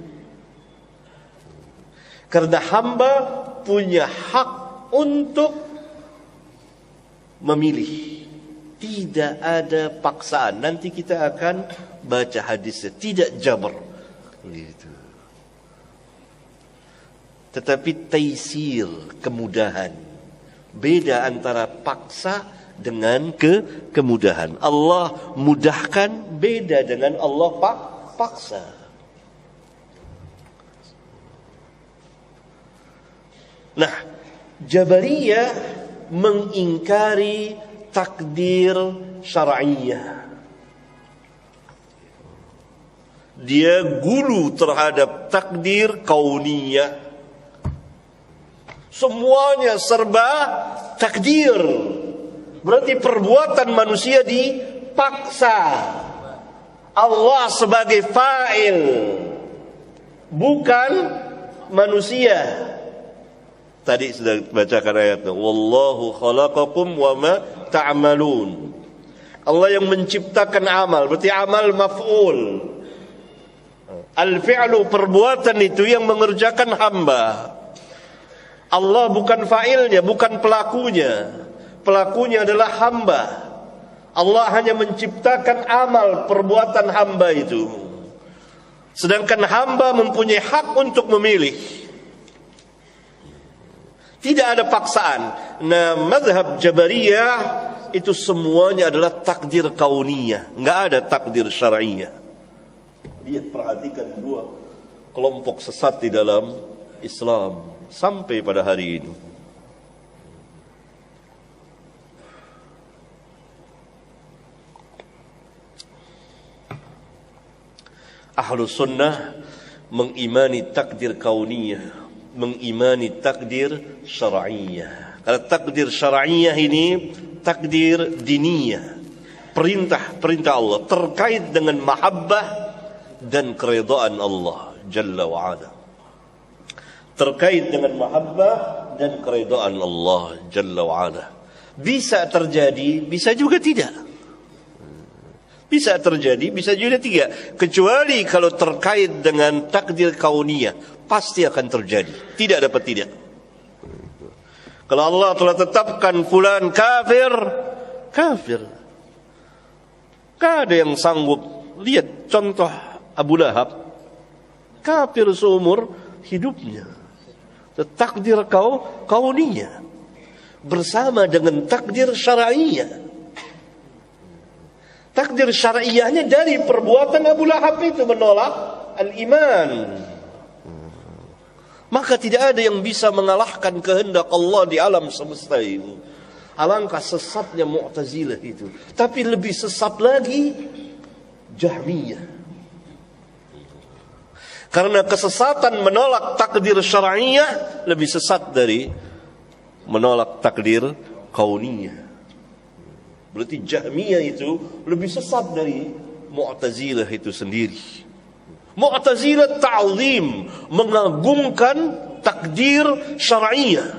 Karena hamba punya hak untuk memilih. Tidak ada paksaan. Nanti kita akan baca hadisnya. Tidak jabr. Gitu. Tetapi taisir, kemudahan. Beda antara paksa dengan kemudahan. Allah mudahkan, beda dengan Allah paksa. Nah, Jabariyah mengingkari takdir syar'iyah. Dia gulu terhadap takdir kauniyah. Semuanya serba takdir. Berarti perbuatan manusia dipaksa. Allah sebagai fa'il, bukan manusia. Tadi sudah bacakan ayatnya. Wallahu khalaqakum wa ma ta'malun. Allah yang menciptakan amal. Berarti amal maf'ul. Al-fi'lu, perbuatan itu yang mengerjakan hamba. Allah bukan fa'ilnya, bukan pelakunya. Pelakunya adalah hamba. Allah hanya menciptakan amal perbuatan hamba itu. Sedangkan hamba mempunyai hak untuk memilih. Tidak ada paksaan. Nah, mazhab Jabariyah itu semuanya adalah takdir kauniyah. Enggak ada takdir syar'iyah. Lihat, perhatikan dua kelompok sesat di dalam Islam sampai pada hari ini. Ahlus sunnah mengimani takdir kauniyah, mengimani takdir syar'iyah. Kalau takdir syar'iyah ini takdir diniyah, perintah-perintah Allah terkait dengan mahabbah dan keridhaan Allah Jalla wa'ala. Terkait dengan mahabbah dan keridhaan Allah Jalla wa'ala. Bisa terjadi, bisa juga tidak. Bisa terjadi, bisa juga tidak. Kecuali kalau terkait dengan takdir kauniyah, pasti akan terjadi. Tidak dapat tidak. Kalau Allah telah tetapkan fulan kafir, kafir. Gak ada yang sanggup. Lihat contoh Abu Lahab. Kafir seumur hidupnya. Takdir kauniyah bersama dengan takdir syar'iyah. Takdir syar'iyahnya dari perbuatan Abu Lahab itu menolak al-iman. Maka tidak ada yang bisa mengalahkan kehendak Allah di alam semesta ini. Alangkah sesatnya Mu'tazilah itu. Tapi lebih sesat lagi Jahmiyah. Karena kesesatan menolak takdir syar'iyah lebih sesat dari menolak takdir kauniyah. Berarti Jahmiyah itu lebih sesat dari Mu'tazilah itu sendiri. Mu'tazilah ta'zim, mengagungkan takdir syar'iyah,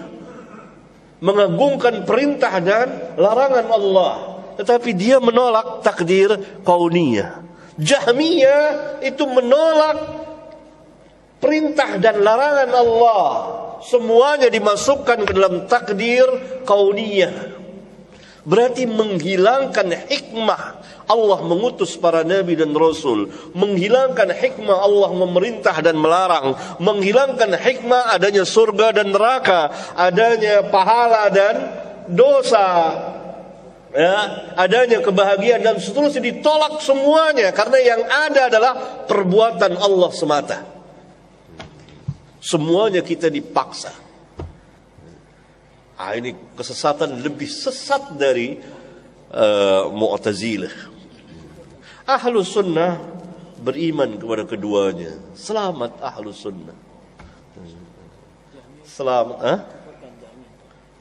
mengagungkan perintah dan larangan Allah, tetapi dia menolak takdir kauniyah. Jahmiyah itu menolak perintah dan larangan Allah, semuanya dimasukkan ke dalam takdir kauniyah. Berarti menghilangkan hikmah Allah mengutus para nabi dan rasul, menghilangkan hikmah Allah memerintah dan melarang, menghilangkan hikmah adanya surga dan neraka, adanya pahala dan dosa, ya, adanya kebahagiaan dan seterusnya, ditolak semuanya karena yang ada adalah perbuatan Allah semata. Semuanya kita dipaksa. Ini kesesatan lebih sesat dari Mu'tazilah. Ahlus sunnah beriman kepada keduanya. Selamat ahlus sunnah. Selamat,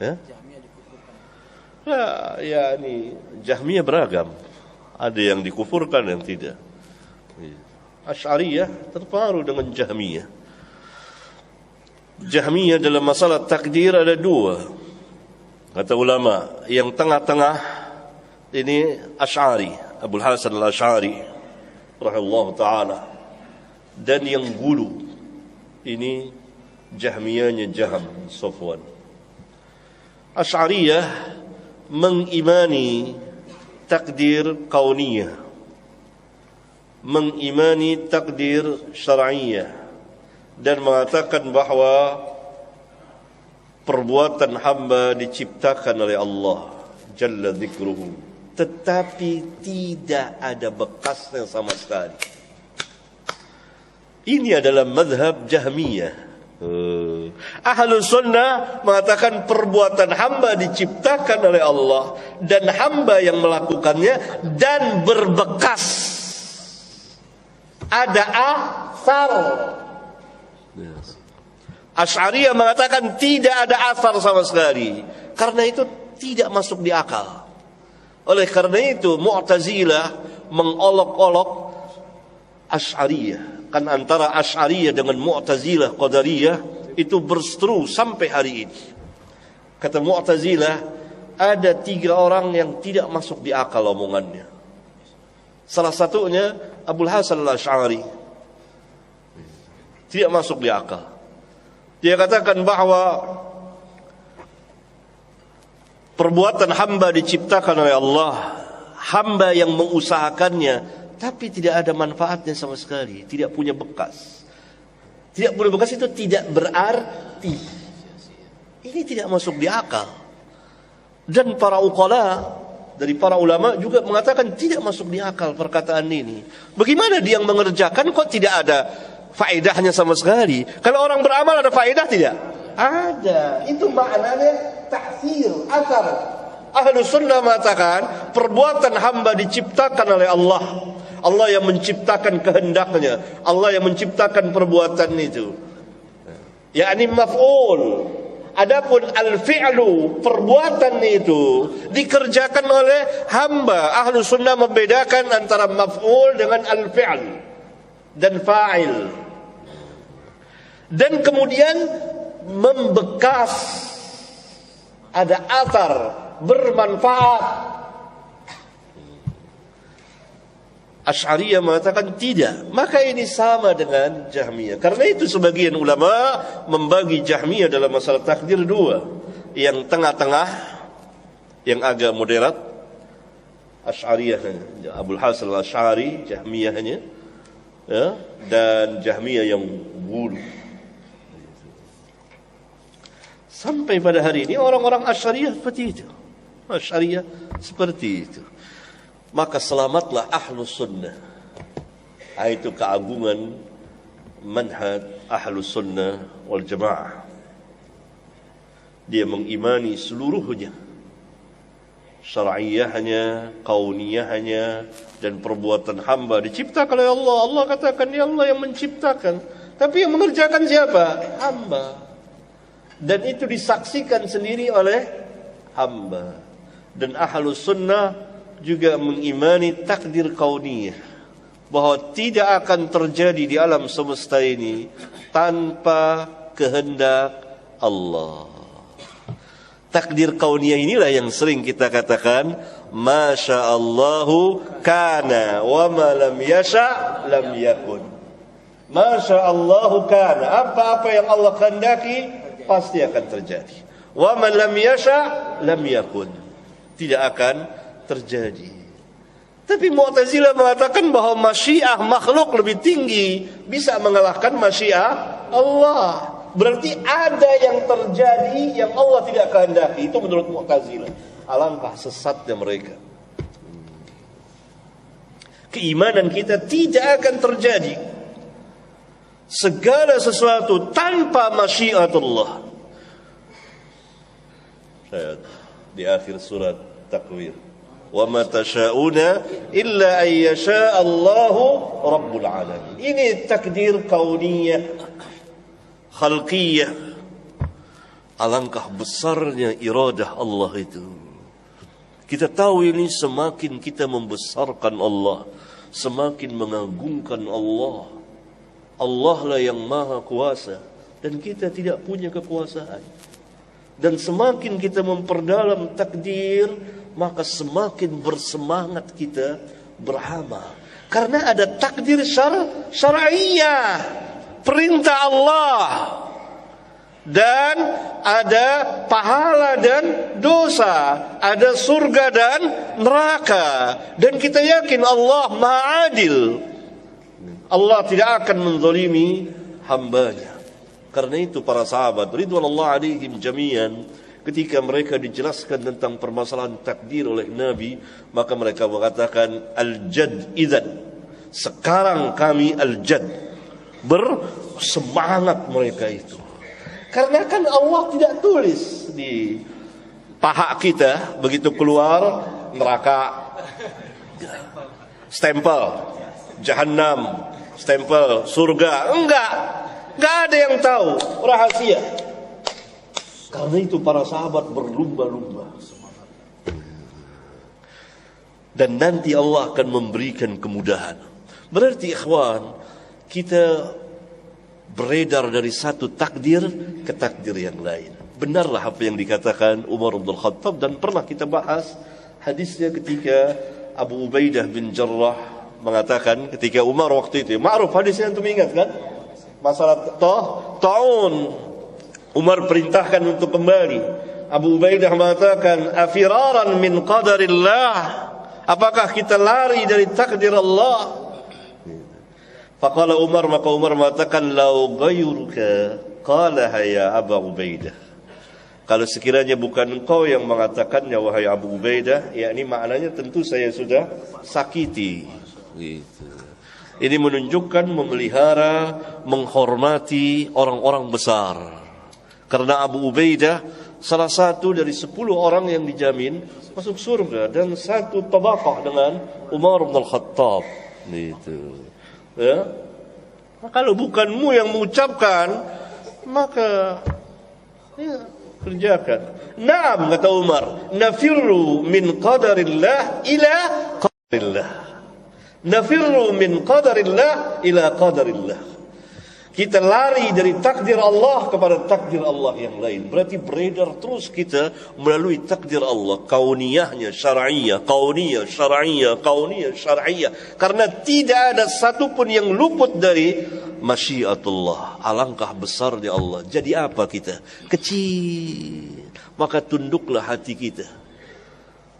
ya? Ya, ini Jahmiyah beragam. Ada yang dikufurkan, yang tidak. Asy'ariyah terpengaruh dengan Jahmiyah. Jahmiyah dalam masalah takdir ada dua. Kata ulama, yang tengah-tengah ini Asy'ari, Abul Hasan al-Asy'ari rahimahullah ta'ala. Dan yang gulu ini Jahmiyahnya Jahm Safwan. Asy'ariyah mengimani takdir kauniyah, mengimani takdir syar'iyah, dan mengatakan bahwa perbuatan hamba diciptakan oleh Allah Jalla dzikruhu, tetapi tidak ada bekasnya sama sekali. Ini adalah mazhab Jahmiyah. Ahlus sunnah mengatakan perbuatan hamba diciptakan oleh Allah dan hamba yang melakukannya dan berbekas, ada asar. Asy'ariyah mengatakan tidak ada asar sama sekali, karena itu tidak masuk di akal. Oleh karena itu Mu'tazilah mengolok-olok Asy'ariyah. Kan antara Asy'ariyah dengan Mu'tazilah Qadariyah itu berseteru sampai hari ini. Kata Mu'tazilah, ada 3 orang yang tidak masuk di akal omongannya. Salah satunya Abul Hasan al-Asy'ari. Tidak masuk di akal. Dia katakan bahwa perbuatan hamba diciptakan oleh Allah, hamba yang mengusahakannya, tapi tidak ada manfaatnya sama sekali, tidak punya bekas. Tidak punya bekas itu tidak berarti. Ini tidak masuk di akal. Dan para uqala dari para ulama juga mengatakan tidak masuk di akal perkataan ini. Bagaimana dia yang mengerjakan kok tidak ada faedahnya sama sekali? Kalau orang beramal ada faedah tidak? Ada. Itu maknanya ta'thir, asar. Ahlus sunnah mengatakan perbuatan hamba diciptakan oleh Allah. Allah yang menciptakan kehendaknya, Allah yang menciptakan perbuatan itu. Yakni maf'ul. Adapun al-fi'lu, perbuatan itu dikerjakan oleh hamba. Ahlus sunnah membedakan antara maf'ul dengan al-fi'l dan fa'il. Dan kemudian membekas, ada athar, bermanfaat. Asy'ariyah mengatakan tidak. Maka ini sama dengan Jahmiyah. Karena itu sebagian ulama membagi Jahmiyah dalam masalah takdir 2. Yang tengah-tengah, yang agak moderat, Asy'ariyah, Abul Hasan al-Asy'ari, Jahmiyahnya, ya, dan Jahmiyah yang gulu. Sampai pada hari ini orang-orang Asy'ariyah seperti itu. Asy'ariyah seperti itu. Maka selamatlah ahlus sunnah. Itu keagungan manhaj ahlus sunnah wal jamaah. Dia mengimani seluruhnya, syar'iyahnya, kauniyahnya, dan perbuatan hamba diciptakan oleh Allah. Allah katakan ya Allah yang menciptakan, tapi yang mengerjakan siapa? Hamba. Dan itu disaksikan sendiri oleh hamba. Dan ahlus sunnah juga mengimani takdir kauniyah, bahwa tidak akan terjadi di alam semesta ini tanpa kehendak Allah. Takdir kauniyah inilah yang sering kita katakan Masya Allahu kana wa ma lam yasha lam yakun. Masya Allahu kana, apa-apa yang Allah kehendaki pasti akan terjadi. Wa ma lam yasha lam yakun, tidak akan terjadi. Tapi Mu'tazilah mengatakan bahwa masyiah makhluk lebih tinggi, bisa mengalahkan masyiah Allah. Berarti ada yang terjadi yang Allah tidak kehendaki. Itu menurut Mu'tazilah. Alangkah sesatnya mereka. Keimanan kita tidak akan terjadi segala sesuatu tanpa masyiatullah. Di akhir surat Takwir, wa ma tasyauna illa an yasha Allahu rabbul alamin. Ini takdir kauniyah, khalqiyah. Alangkah besarnya iradah Allah itu. Kita tahu ini semakin kita membesarkan Allah, semakin mengagungkan Allah. Allah lah yang maha kuasa dan kita tidak punya kekuasaan. Dan semakin kita memperdalam takdir, maka semakin bersemangat kita beramal. Karena ada takdir syar'iyah, perintah Allah. Dan ada pahala dan dosa, ada surga dan neraka. Dan kita yakin Allah Maha Adil. Allah tidak akan menzalimi hambanya. Karena itu para sahabat ridwanullah alaihim jami'an, ketika mereka dijelaskan tentang permasalahan takdir oleh Nabi, maka mereka mengatakan al-jad idzan. Sekarang kami al-jad. Bersemangat mereka itu. Karena kan Allah tidak tulis di paha kita begitu keluar neraka, stempel Jahannam, stempel surga. Enggak ada yang tahu, rahasia. Karena itu para sahabat berlumba-lumba. Dan nanti Allah akan memberikan kemudahan. Berarti ikhwan, kita beredar dari satu takdir ke takdir yang lain. Benarlah apa yang dikatakan Umar bin Khattab, dan pernah kita bahas hadisnya ketika Abu Ubaidah bin Jarrah mengatakan ketika Umar waktu itu, ma'ruf hadisnya, antum ingat kan? Masalah ta'un. Umar perintahkan untuk kembali. Abu Ubaidah mengatakan, afiraran min qadarillah. Apakah kita lari dari takdir Allah? Faqala Umar, maka Umar mengatakan, lau ghayruka qalaha ya Abu Ubaidah. Kalau sekiranya bukan engkau yang mengatakannya wahai Abu Ubaidah, yakni maknanya tentu saya sudah sakiti. Gitu. Ini menunjukkan memelihara, menghormati orang-orang besar. Karena Abu Ubaidah salah satu dari 10 orang yang dijamin masuk surga, dan satu tabaqah dengan Umar bin Khattab. Gitu. Ya. Kalau bukanmu yang mengucapkan, maka ya, kerjakan. Naam, kata Umar, nafirru min qadarillah ila qadarillah. Nafirru min qadarillah ila qadarillah. Kita lari dari takdir Allah kepada takdir Allah yang lain. Berarti beredar terus kita melalui takdir Allah. Kauniyahnya syar'iyah, kauniyah syar'iyah, kauniyah syar'iyah. Karena tidak ada satupun yang luput dari masyiatullah. Alangkah besarnya Allah. Jadi apa kita? Kecil. Maka tunduklah hati kita.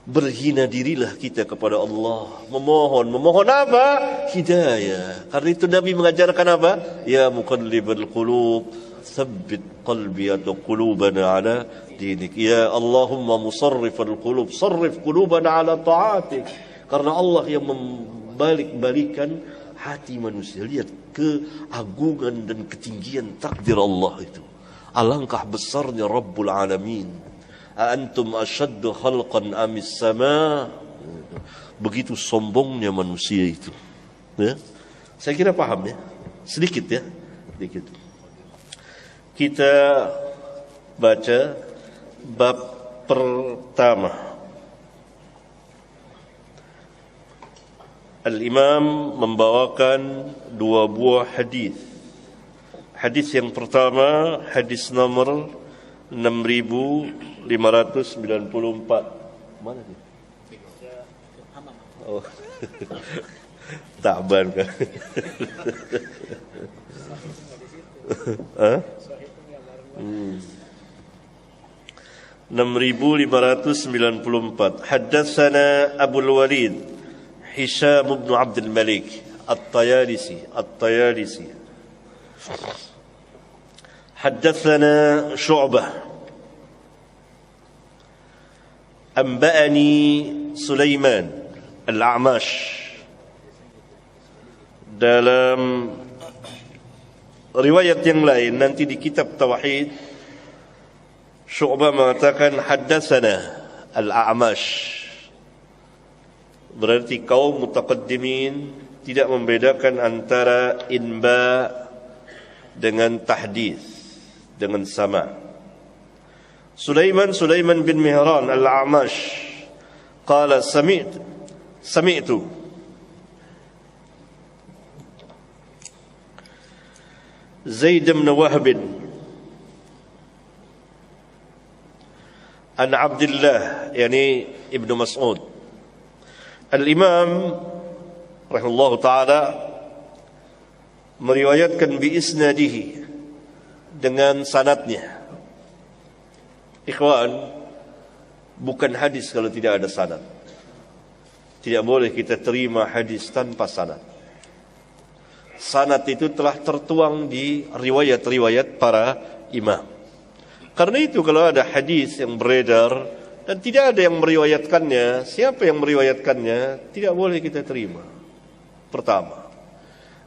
Berhina dirilah kita kepada Allah. Memohon apa? Hidayah. Karena itu Nabi mengajarkan apa? Ya muqallibal qulub, tsabbit qalbi wa qulubana ala dinik. Ya Allahumma musarrifal qulub, sarrif qulubana ala ta'atik. Karena Allah yang membalik-balikan hati manusia. Lihat keagungan dan ketinggian takdir Allah itu. Alangkah besarnya Rabbul Alamin. Antum asyaddu khalqan amis sama. Begitu sombongnya manusia itu. Ya? Saya kira paham ya. Sedikit ya. Sedikit. Kita baca bab pertama. Al-Imam membawakan 2 buah hadis. Hadis yang pertama, hadis nomor 6594. Mana dia? Oh. Taban kan. 6594. Haddatsana Abul Walid Hisham bin Abdul Malik At-Tayalisi. حدثنا شعبة أنبأني سليمان الأعمش. Dalam riwayat yang lain nanti di kitab Tauhid, Syu'bah mengatakan haddatsana al-A'mash. Berarti kaum mutaqaddimin tidak membedakan antara inba dengan tahdits, dengan sama. Sulaiman bin Mihran al-A'mash qala sami'tu Zaid bin Wahb an Abdullah yani Ibnu Mas'ud. Al-Imam rahimahullah ta'ala meriwayatkan bi isnadihi, dengan sanadnya. Ikhwan, bukan hadis kalau tidak ada sanad. Tidak boleh kita terima hadis tanpa sanad. Sanad itu telah tertuang di riwayat-riwayat para imam. Karena itu kalau ada hadis yang beredar dan tidak ada yang meriwayatkannya, siapa yang meriwayatkannya, tidak boleh kita terima. Pertama,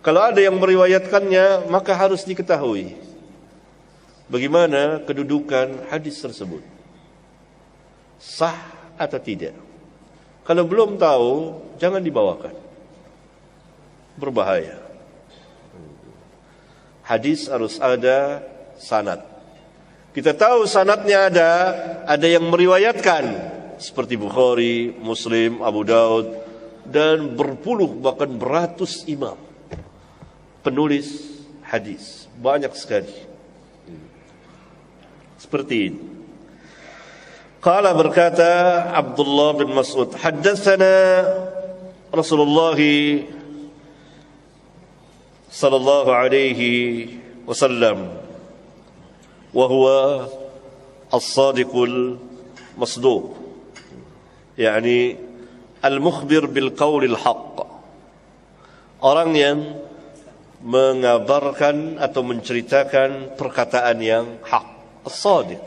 kalau ada yang meriwayatkannya, maka harus diketahui bagaimana kedudukan hadis tersebut, sah atau tidak. Kalau belum tahu, jangan dibawakan, berbahaya. Hadis harus ada sanad. Kita tahu sanadnya ada yang meriwayatkan, seperti Bukhari, Muslim, Abu Daud, dan berpuluh bahkan beratus imam penulis hadis, banyak sekali. Seperti ini. Qala, berkata Abdullah bin Mas'ud, haddatsana Rasulullah sallallahu alaihi wasallam wa huwa as-sadiqul masduq, yani al-mukhbir bil qawlil haqq, orang yang mengabarkan atau menceritakan perkataan yang hak, as-sadiq,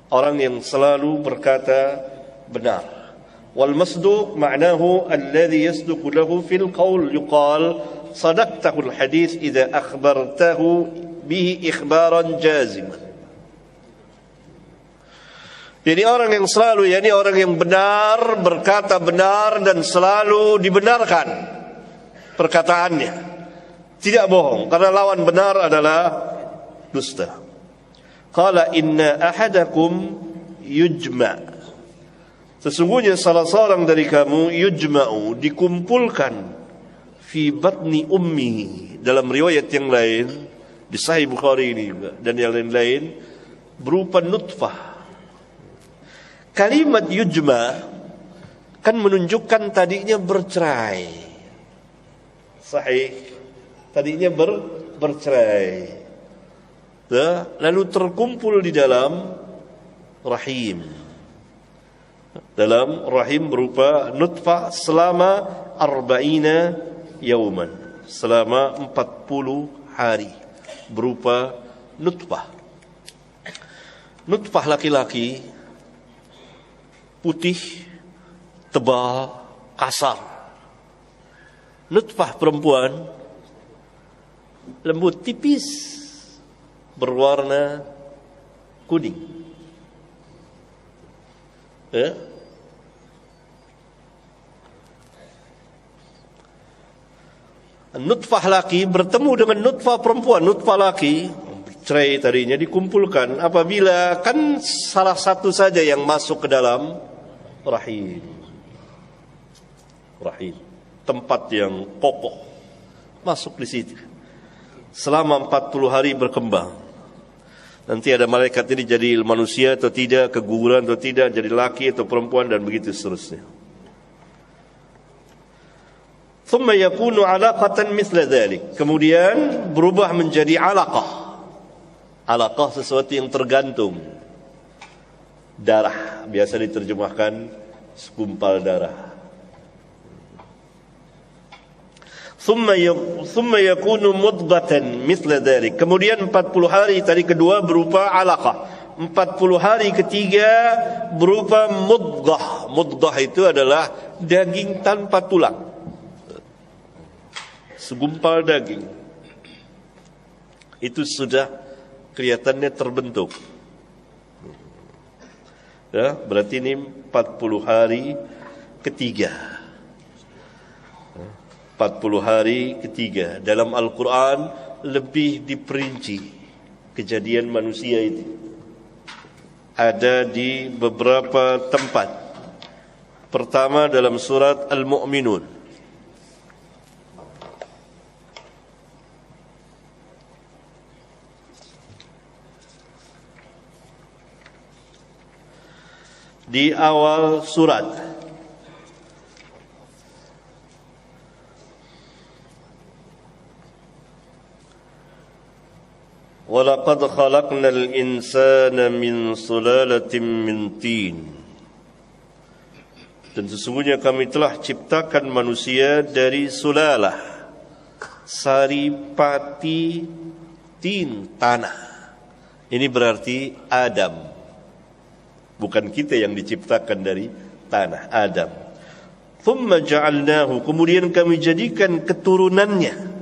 orang yang selalu berkata benar. Wal masduq ma'nahu alladhi yasduqu lahu fil qawl, yuqal sadaqtahu al-hadith idza akhbartahu bihi ikhbaran jaziman. Jadi orang yang selalu, yakni orang yang benar, berkata benar dan selalu dibenarkan perkataannya, tidak bohong, karena lawan benar adalah dusta. Qala inna ahadakum yujma', sesungguhnya salah seorang dari kamu yujma'u, dikumpulkan, fi batni ummi, dalam riwayat yang lain di Sahih Bukhari ini juga dan yang lain-lain, berupa nutfah. Kalimat yujma' kan menunjukkan tadinya bercerai. Sahih, tadinya bercerai. Lalu terkumpul di dalam rahim. Dalam rahim berupa nutfah selama 40 yauman, selama 40 hari berupa nutfah. Nutfah laki-laki putih, tebal, kasar. Nutfah perempuan lembut, tipis, berwarna kuning. Nutfah laki bertemu dengan nutfah perempuan. Nutfah laki cerai tadinya dikumpulkan apabila kan salah satu saja yang masuk ke dalam rahim. Rahim, tempat yang kokoh, masuk di situ. Selama 40 hari berkembang. Nanti ada malaikat ini jadi manusia atau tidak, keguguran atau tidak, jadi laki atau perempuan, dan begitu seterusnya. Thumma yakunu alaqatan mithla dhalik, kemudian berubah menjadi alaqah. Alaqah sesuatu yang tergantung, darah, biasa diterjemahkan segumpal darah. Thumma yakunu mudghatan mithla dhalik, kemudian 40 hari tadi kedua berupa alaqah, 40 hari ketiga berupa mudghah. Mudghah itu adalah daging tanpa tulang, segumpal daging. Itu sudah kelihatannya terbentuk. Ya, berarti ini 40 hari ketiga. 40 hari ketiga. Dalam Al-Quran lebih diperinci kejadian manusia itu. Ada di beberapa tempat. Pertama dalam surat Al-Mu'minun. Di awal surat. وَلَقَدْ خَلَقْنَا الْإِنسَانَ مِنْ سُلَالَةٍ مِنْ طِينٍ. Dan sesungguhnya kami telah ciptakan manusia dari sulalah, saripati, tin, tanah. Ini berarti Adam. Bukan kita yang diciptakan dari tanah, Adam. ثُمَّ جَعَلْنَاهُ, kemudian kami jadikan keturunannya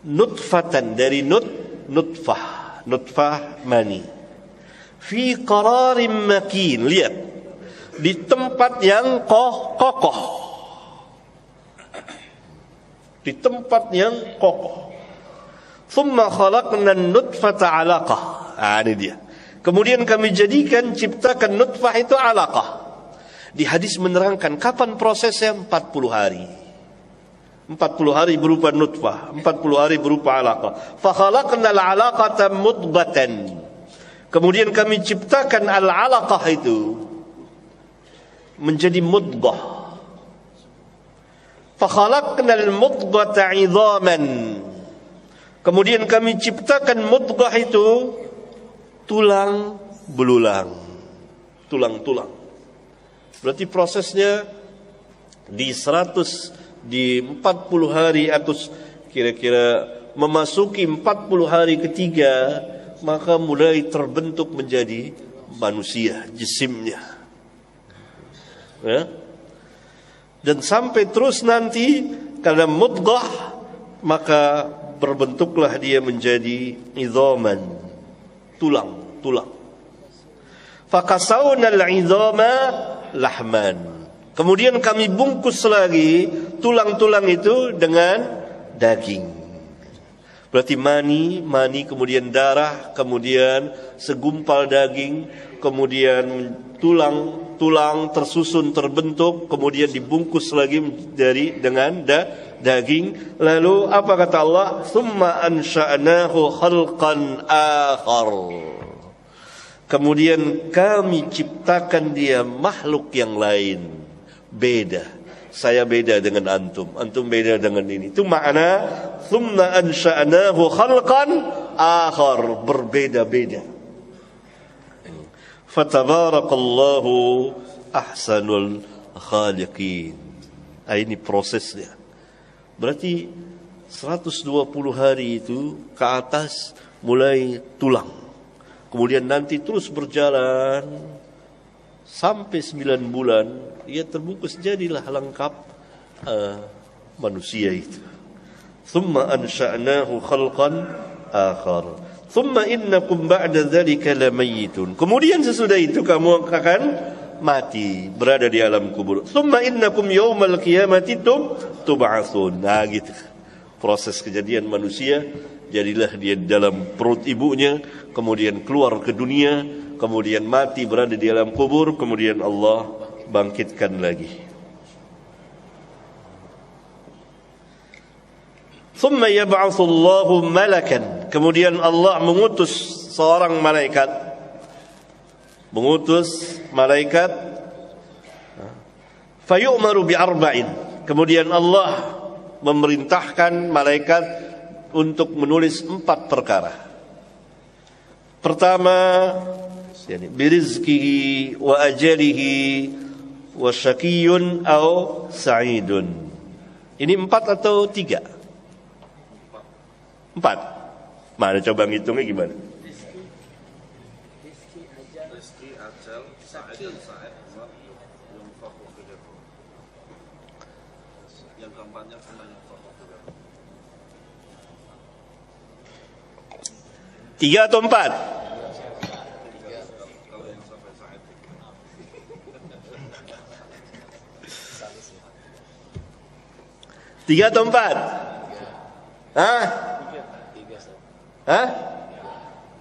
nutfatan, dari nutfah mani, fi qararin makin, lihat, di tempat yang kokoh, di tempat yang kokoh. Thumma khalaqna nutfata 'alaqah. Ini dia. Kemudian kami jadikan, ciptakan nutfah itu 'alaqah. Di hadis menerangkan kapan prosesnya, 40 hari. 40 hari berupa nutfah, 40 hari berupa 'alaqah. Fa khalaqna al-'alaqata mudghatan. Kemudian kami ciptakan al-'alaqah itu menjadi mudghah. Fa khalaqna al-mudghata 'idhaman. Kemudian kami ciptakan mudghah itu tulang belulang, tulang-tulang. Berarti prosesnya di 40 hari atau kira-kira memasuki 40 hari ketiga, maka mulai terbentuk menjadi manusia jisimnya, ya? Dan sampai terus nanti karena mudghah, maka berbentuklah dia menjadi idhaman, tulang. Fakasawna al-idhama lahman. Kemudian kami bungkus lagi tulang-tulang itu dengan daging. Berarti mani, kemudian darah, kemudian segumpal daging, kemudian tulang tersusun terbentuk, kemudian dibungkus lagi dengan daging. Lalu apa kata Allah? Tsumma ansha'nahu khalqan akhar. Kemudian kami ciptakan dia makhluk yang lain. Beda. Saya beda dengan antum, antum beda dengan ini. Itu makna thumma ansha'nahu khalqan akhar, berbeda-beda. Fatabarakallahu ahsanul khaliqin. Ini prosesnya. Berarti 120 hari itu ke atas mulai tulang. Kemudian nanti terus berjalan sampai 9 bulan, ia terbungkus, jadilah lengkap manusia itu. Thumma ansha'nahu khalqan akhar. Thumma innakum ba'da dzalika lamayitun. Kemudian sesudah itu kamu akan mati, berada di alam kubur. Thumma innakum yaumal qiyamati tub'atsun. Nah, gitu. Proses kejadian manusia, jadilah dia dalam perut ibunya, kemudian keluar ke dunia, kemudian mati, berada di alam kubur, kemudian Allah bangkitkan lagi. Thumma yab'atsu Allahu malakan. Kemudian Allah mengutus seorang malaikat. Fayu'maru bi'arba'in. Kemudian Allah memerintahkan malaikat untuk menulis 4 perkara. Pertama, birizkihi wa ajalihi wa syakiyun au sa'idun. Ini 4 atau 3? 4. Mana coba ngitungnya gimana? Rizki, ajal, sa'id dan sa'id, yunfaqu fil ardh. Yang keempatnya kena yunfaqu fil ardh. 3 atau 4? Kalau yang sampai sa'id. 3 atau 4? Hah? Hah?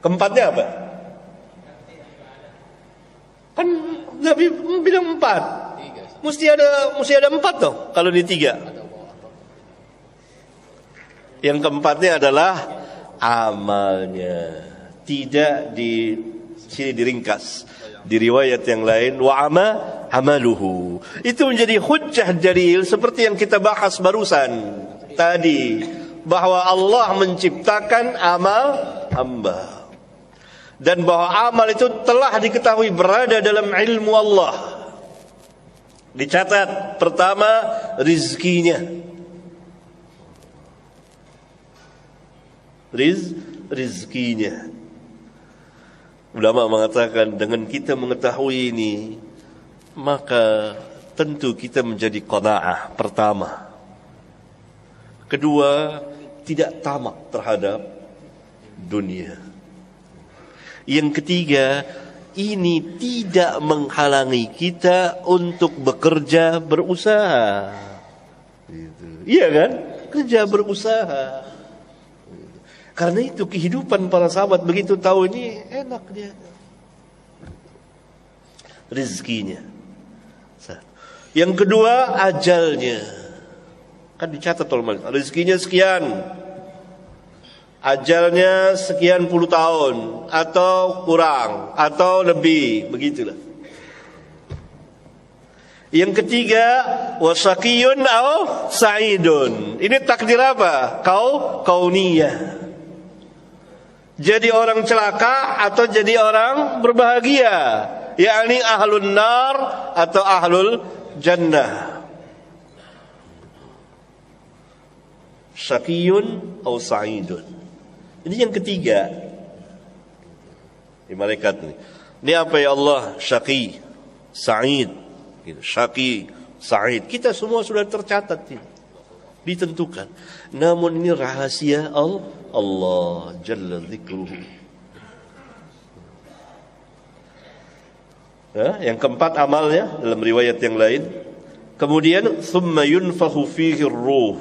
Keempatnya apa? Kan Nabi bilang 4. Mesti ada 4 dong kalau di 3. Yang keempatnya adalah amalnya. Tidak di sini diringkas. Di riwayat yang lain wa amaluhu. Itu menjadi hujjah dalil seperti yang kita bahas barusan tadi, bahwa Allah menciptakan amal hamba. Dan bahwa amal itu telah diketahui berada dalam ilmu Allah. Dicatat pertama rizkinya. Rizkinya. Ulama mengatakan dengan kita mengetahui ini, maka tentu kita menjadi qanaah pertama. Kedua, tidak tamak terhadap dunia. Yang ketiga, ini tidak menghalangi kita untuk bekerja, berusaha. Iya kan? Kerja, berusaha. Karena itu kehidupan para sahabat begitu tahu ini enak dia. Rizkinya. Yang kedua ajalnya. Kan dicatat oleh rizkinya sekian. Ajalnya sekian puluh tahun atau kurang atau lebih, begitulah. Yang ketiga wasaqiyun au sa'idun. Ini takdir apa? Kauniyah. Jadi orang celaka atau jadi orang berbahagia, yakni ahlun nar atau ahlul jannah. Syaqiyun atau sa'idun. Ini yang ketiga. Di malaikat ini. Ini apa ya Allah? Syaqi, sa'id. Syaqi, sa'id. Kita semua sudah tercatat ini. Ditentukan. Namun ini rahasia Allah Jalla Dzikruhu. Yang keempat amalnya dalam riwayat yang lain. Kemudian thumma yunfakhu fihi ruh.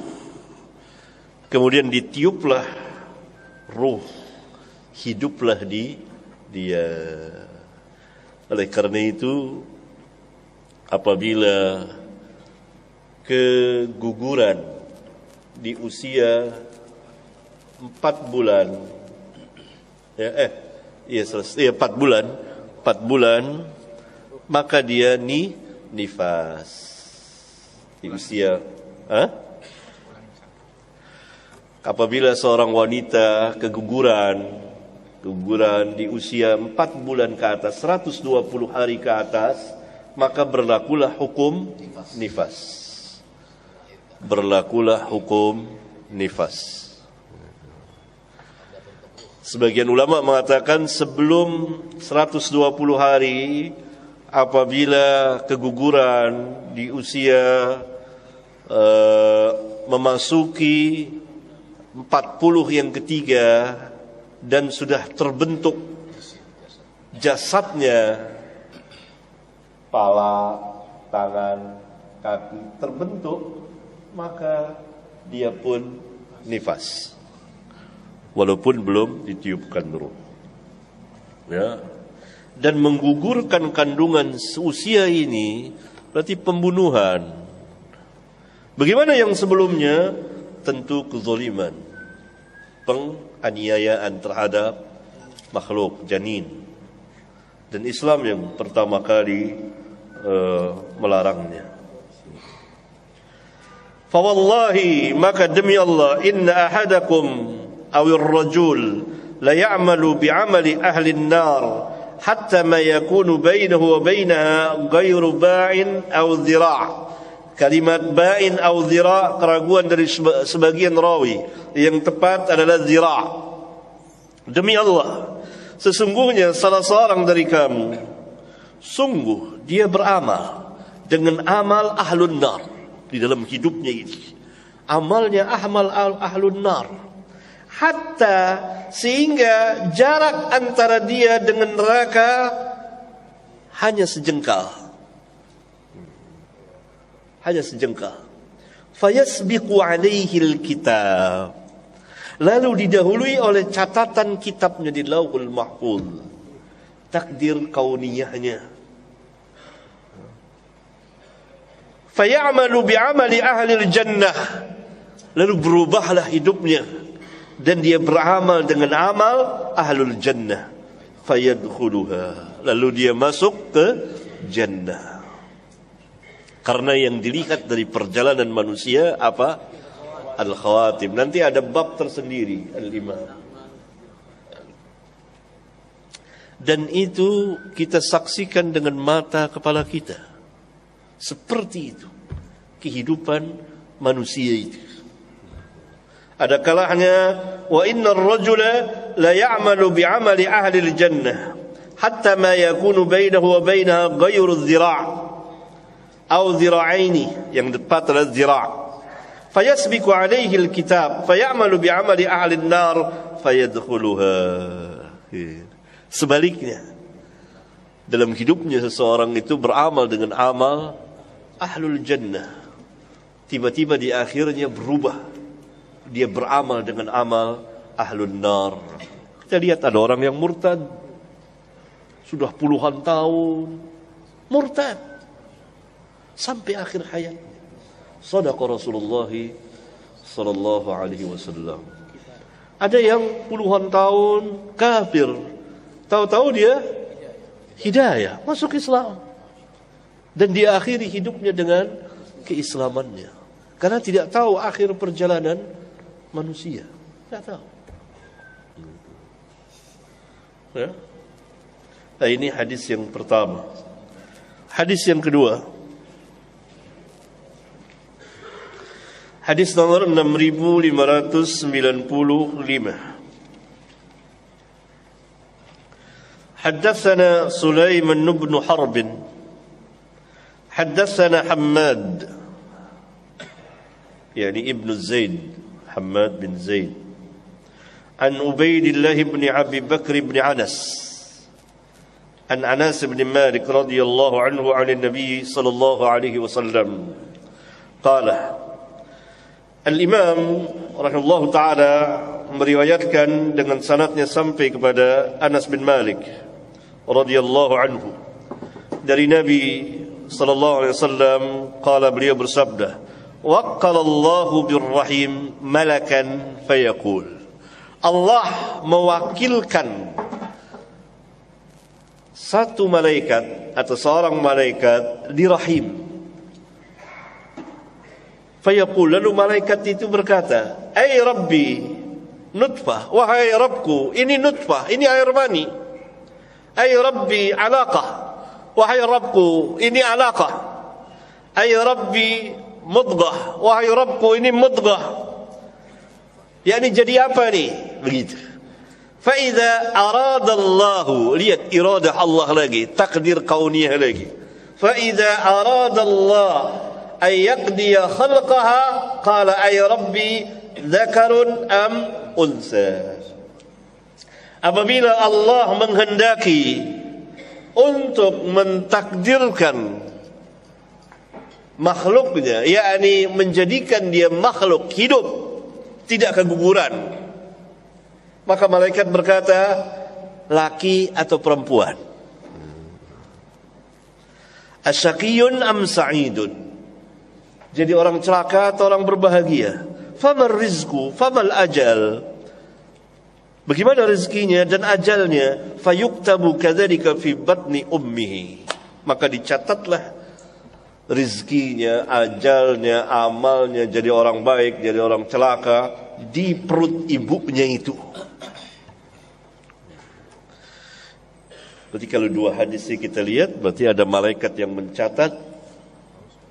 Kemudian ditiuplah ruh, hiduplah dia. Oleh karena itu, apabila keguguran di usia 4 bulan, 4 bulan, maka dia nifas di usia. Apabila seorang wanita keguguran di usia 4 bulan ke atas, 120 hari ke atas, maka berlakulah hukum nifas. Berlakulah hukum nifas. Sebagian ulama mengatakan sebelum 120 hari, apabila keguguran di usia memasuki 40 yang ketiga dan sudah terbentuk jasadnya, kepala, tangan, kaki terbentuk, maka dia pun nifas, walaupun belum ditiupkan ruh. Ya. Dan menggugurkan kandungan seusia ini berarti pembunuhan. Bagaimana yang sebelumnya? Tentu kezaliman, penganiayaan terhadap makhluk janin. Dan Islam yang pertama kali melarangnya. Fawallahi, maka demi Allah, inna ahadakum awir rajul la ya'malu bi'amali ahli an-nar hatta ma yakunu bainahu wa bainaha ghairu ba'in aw dhira'. Kalimat ba'in aw dhira' keraguan dari sebagian rawi. Yang tepat adalah dhira'. Demi Allah, sesungguhnya salah seorang dari kamu, sungguh dia beramal dengan amal ahlun nar di dalam hidupnya ini. Amalnya amal ahlun nar. Hatta sehingga jarak antara dia dengan neraka hanya sejengkal. Hanya sejengkal. fayasbiqu alaihil kitab, lalu didahului oleh catatan kitabnya di Lauhul Mahfuz, takdir kauniyahnya. Fayamalu bi'amali ahlil jannah, lalu berubahlah hidupnya dan dia beramal dengan amal ahlul jannah. Fayadkhuluha, lalu dia masuk ke jannah. Karena yang dilihat dari perjalanan manusia apa? Al-khawatim. Nanti ada bab tersendiri, al-imam. Dan itu kita saksikan dengan mata kepala kita. Seperti itu kehidupan manusia itu. Ada kalanya wa innar rajula la ya'malu bi'amali ahli al-jannah hatta ma yakunu bainahu wa bainaha ghayru dhira' aw dhira'aini, yang tepat adalah dhira'. Fayasbiqu alaihi al-kitab fayamalu bi'amali ahli an-nar fayadkhuluha. Sebaliknya, dalam hidupnya seseorang itu beramal dengan amal ahlul jannah, tiba-tiba di akhirnya berubah, dia beramal dengan amal ahlun nar. Kita lihat ada orang yang murtad, sudah puluhan tahun murtad sampai akhir hayatnya. Shadaqa Rasulullah sallallahu alaihi wasallam. Ada yang puluhan tahun kafir, tahu-tahu dia hidayah, masuk Islam, dan dia akhiri hidupnya dengan keislamannya, karena tidak tahu akhir perjalanan manusia, tidak tahu. Ya. Nah, ini hadis yang pertama. Hadis yang kedua, hadis nomor 6595. حدثنا سليمان بن حرب حدثنا حماد يعني ابن زيد حماد بن زيد عن عبيد الله بن أبي بكر بن أنس عن أنس بن مالك رضي الله عنه عن النبي صلى الله عليه وسلم قال. Al-Imam rahimahullah ta'ala meriwayatkan dengan sanadnya sampai kepada Anas bin Malik radhiyallahu anhu dari Nabi sallallahu alaihi wasallam, qala, beliau bersabda, waqqalallahu birrahim malakan fayaqul, Allah mewakilkan satu malaikat atau seorang malaikat di rahim. Fayaqul, lalu malaikat itu berkata, ay Rabbi, nutfah, wahai Rabbku, ini nutfah, ini air mani. Ay Rabbi, alaqah, wahai Rabbku, ini alaqah. Ay Rabbi, mudghah, wahai Rabbku, ini mudghah. Yani jadi apa nih? Begitu. Fa'idha aradallahu, lihat iradah Allah lagi, takdir kauniyah lagi. Fa'idha aradallah ay yaqdiya khalqaha qala ay Rabbi dzakarun am unsa. Apabila Allah menghendaki untuk mentakdirkan makhluknya, yakni menjadikan dia makhluk hidup, tidak keguguran, maka malaikat berkata, laki atau perempuan, asyaqiyun am sa'idun, jadi orang celaka atau orang berbahagia. Famal rizqu, famal ajal, bagaimana rezekinya dan ajalnya? Fayuktabu kadzalika fi batni ummihi, maka dicatatlah rezekinya, ajalnya, amalnya, jadi orang baik, jadi orang celaka di perut ibunya itu. Berarti kalau dua hadis ini kita lihat, berarti ada malaikat yang mencatat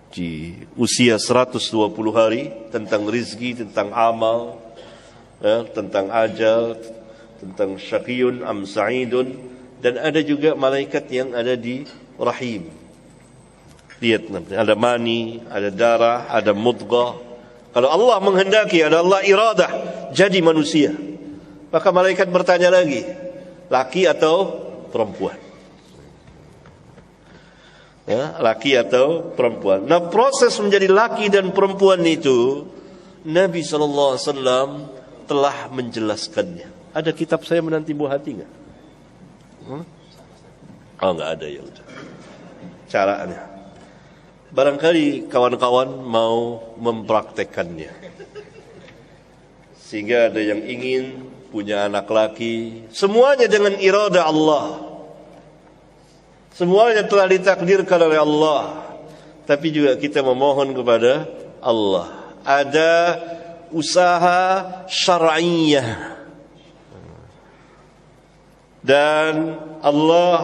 di usia 120 hari tentang rezeki, tentang amal, tentang ajal, tentang syaqiyun am sa'idun, dan ada juga malaikat yang ada di rahim. Lihat nanti ada mani, ada darah, ada mudghah. Kalau Allah menghendaki, ada Allah iradah jadi manusia, maka malaikat bertanya lagi, laki atau perempuan. Ya, laki atau perempuan. Nah, proses menjadi laki dan perempuan itu Nabi SAW telah menjelaskannya. Ada kitab saya menanti buah hati nggak? Oh, nggak ada, ya udah. Caranya. Barangkali kawan-kawan mau mempraktekannya. Sehingga ada yang ingin punya anak laki, semuanya dengan irada Allah. Semuanya telah ditakdirkan oleh Allah. Tapi juga kita memohon kepada Allah. Ada usaha syar'iyah. Dan Allah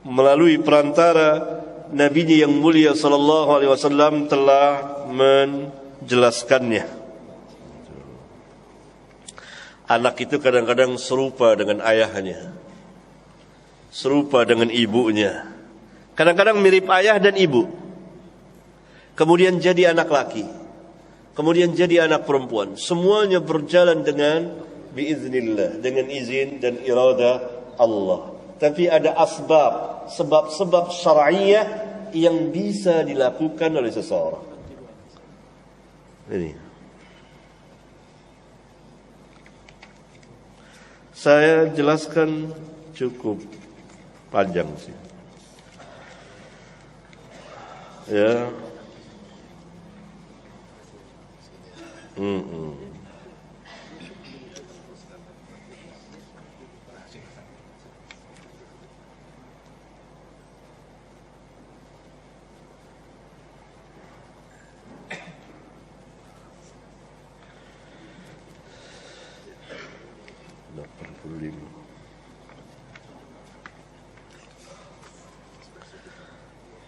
melalui perantara Nabi-Nya yang mulia sallallahu alaihi wasallam telah menjelaskannya. Anak itu kadang-kadang serupa dengan ayahnya, serupa dengan ibunya. Kadang-kadang mirip ayah dan ibu. Kemudian jadi anak laki, kemudian jadi anak perempuan. Semuanya berjalan dengan biiznillah, dengan izin dan irada Allah. Tapi ada asbab, sebab-sebab syar'iyah yang bisa dilakukan oleh seseorang. Ini. Saya jelaskan cukup panjang sih. Ya.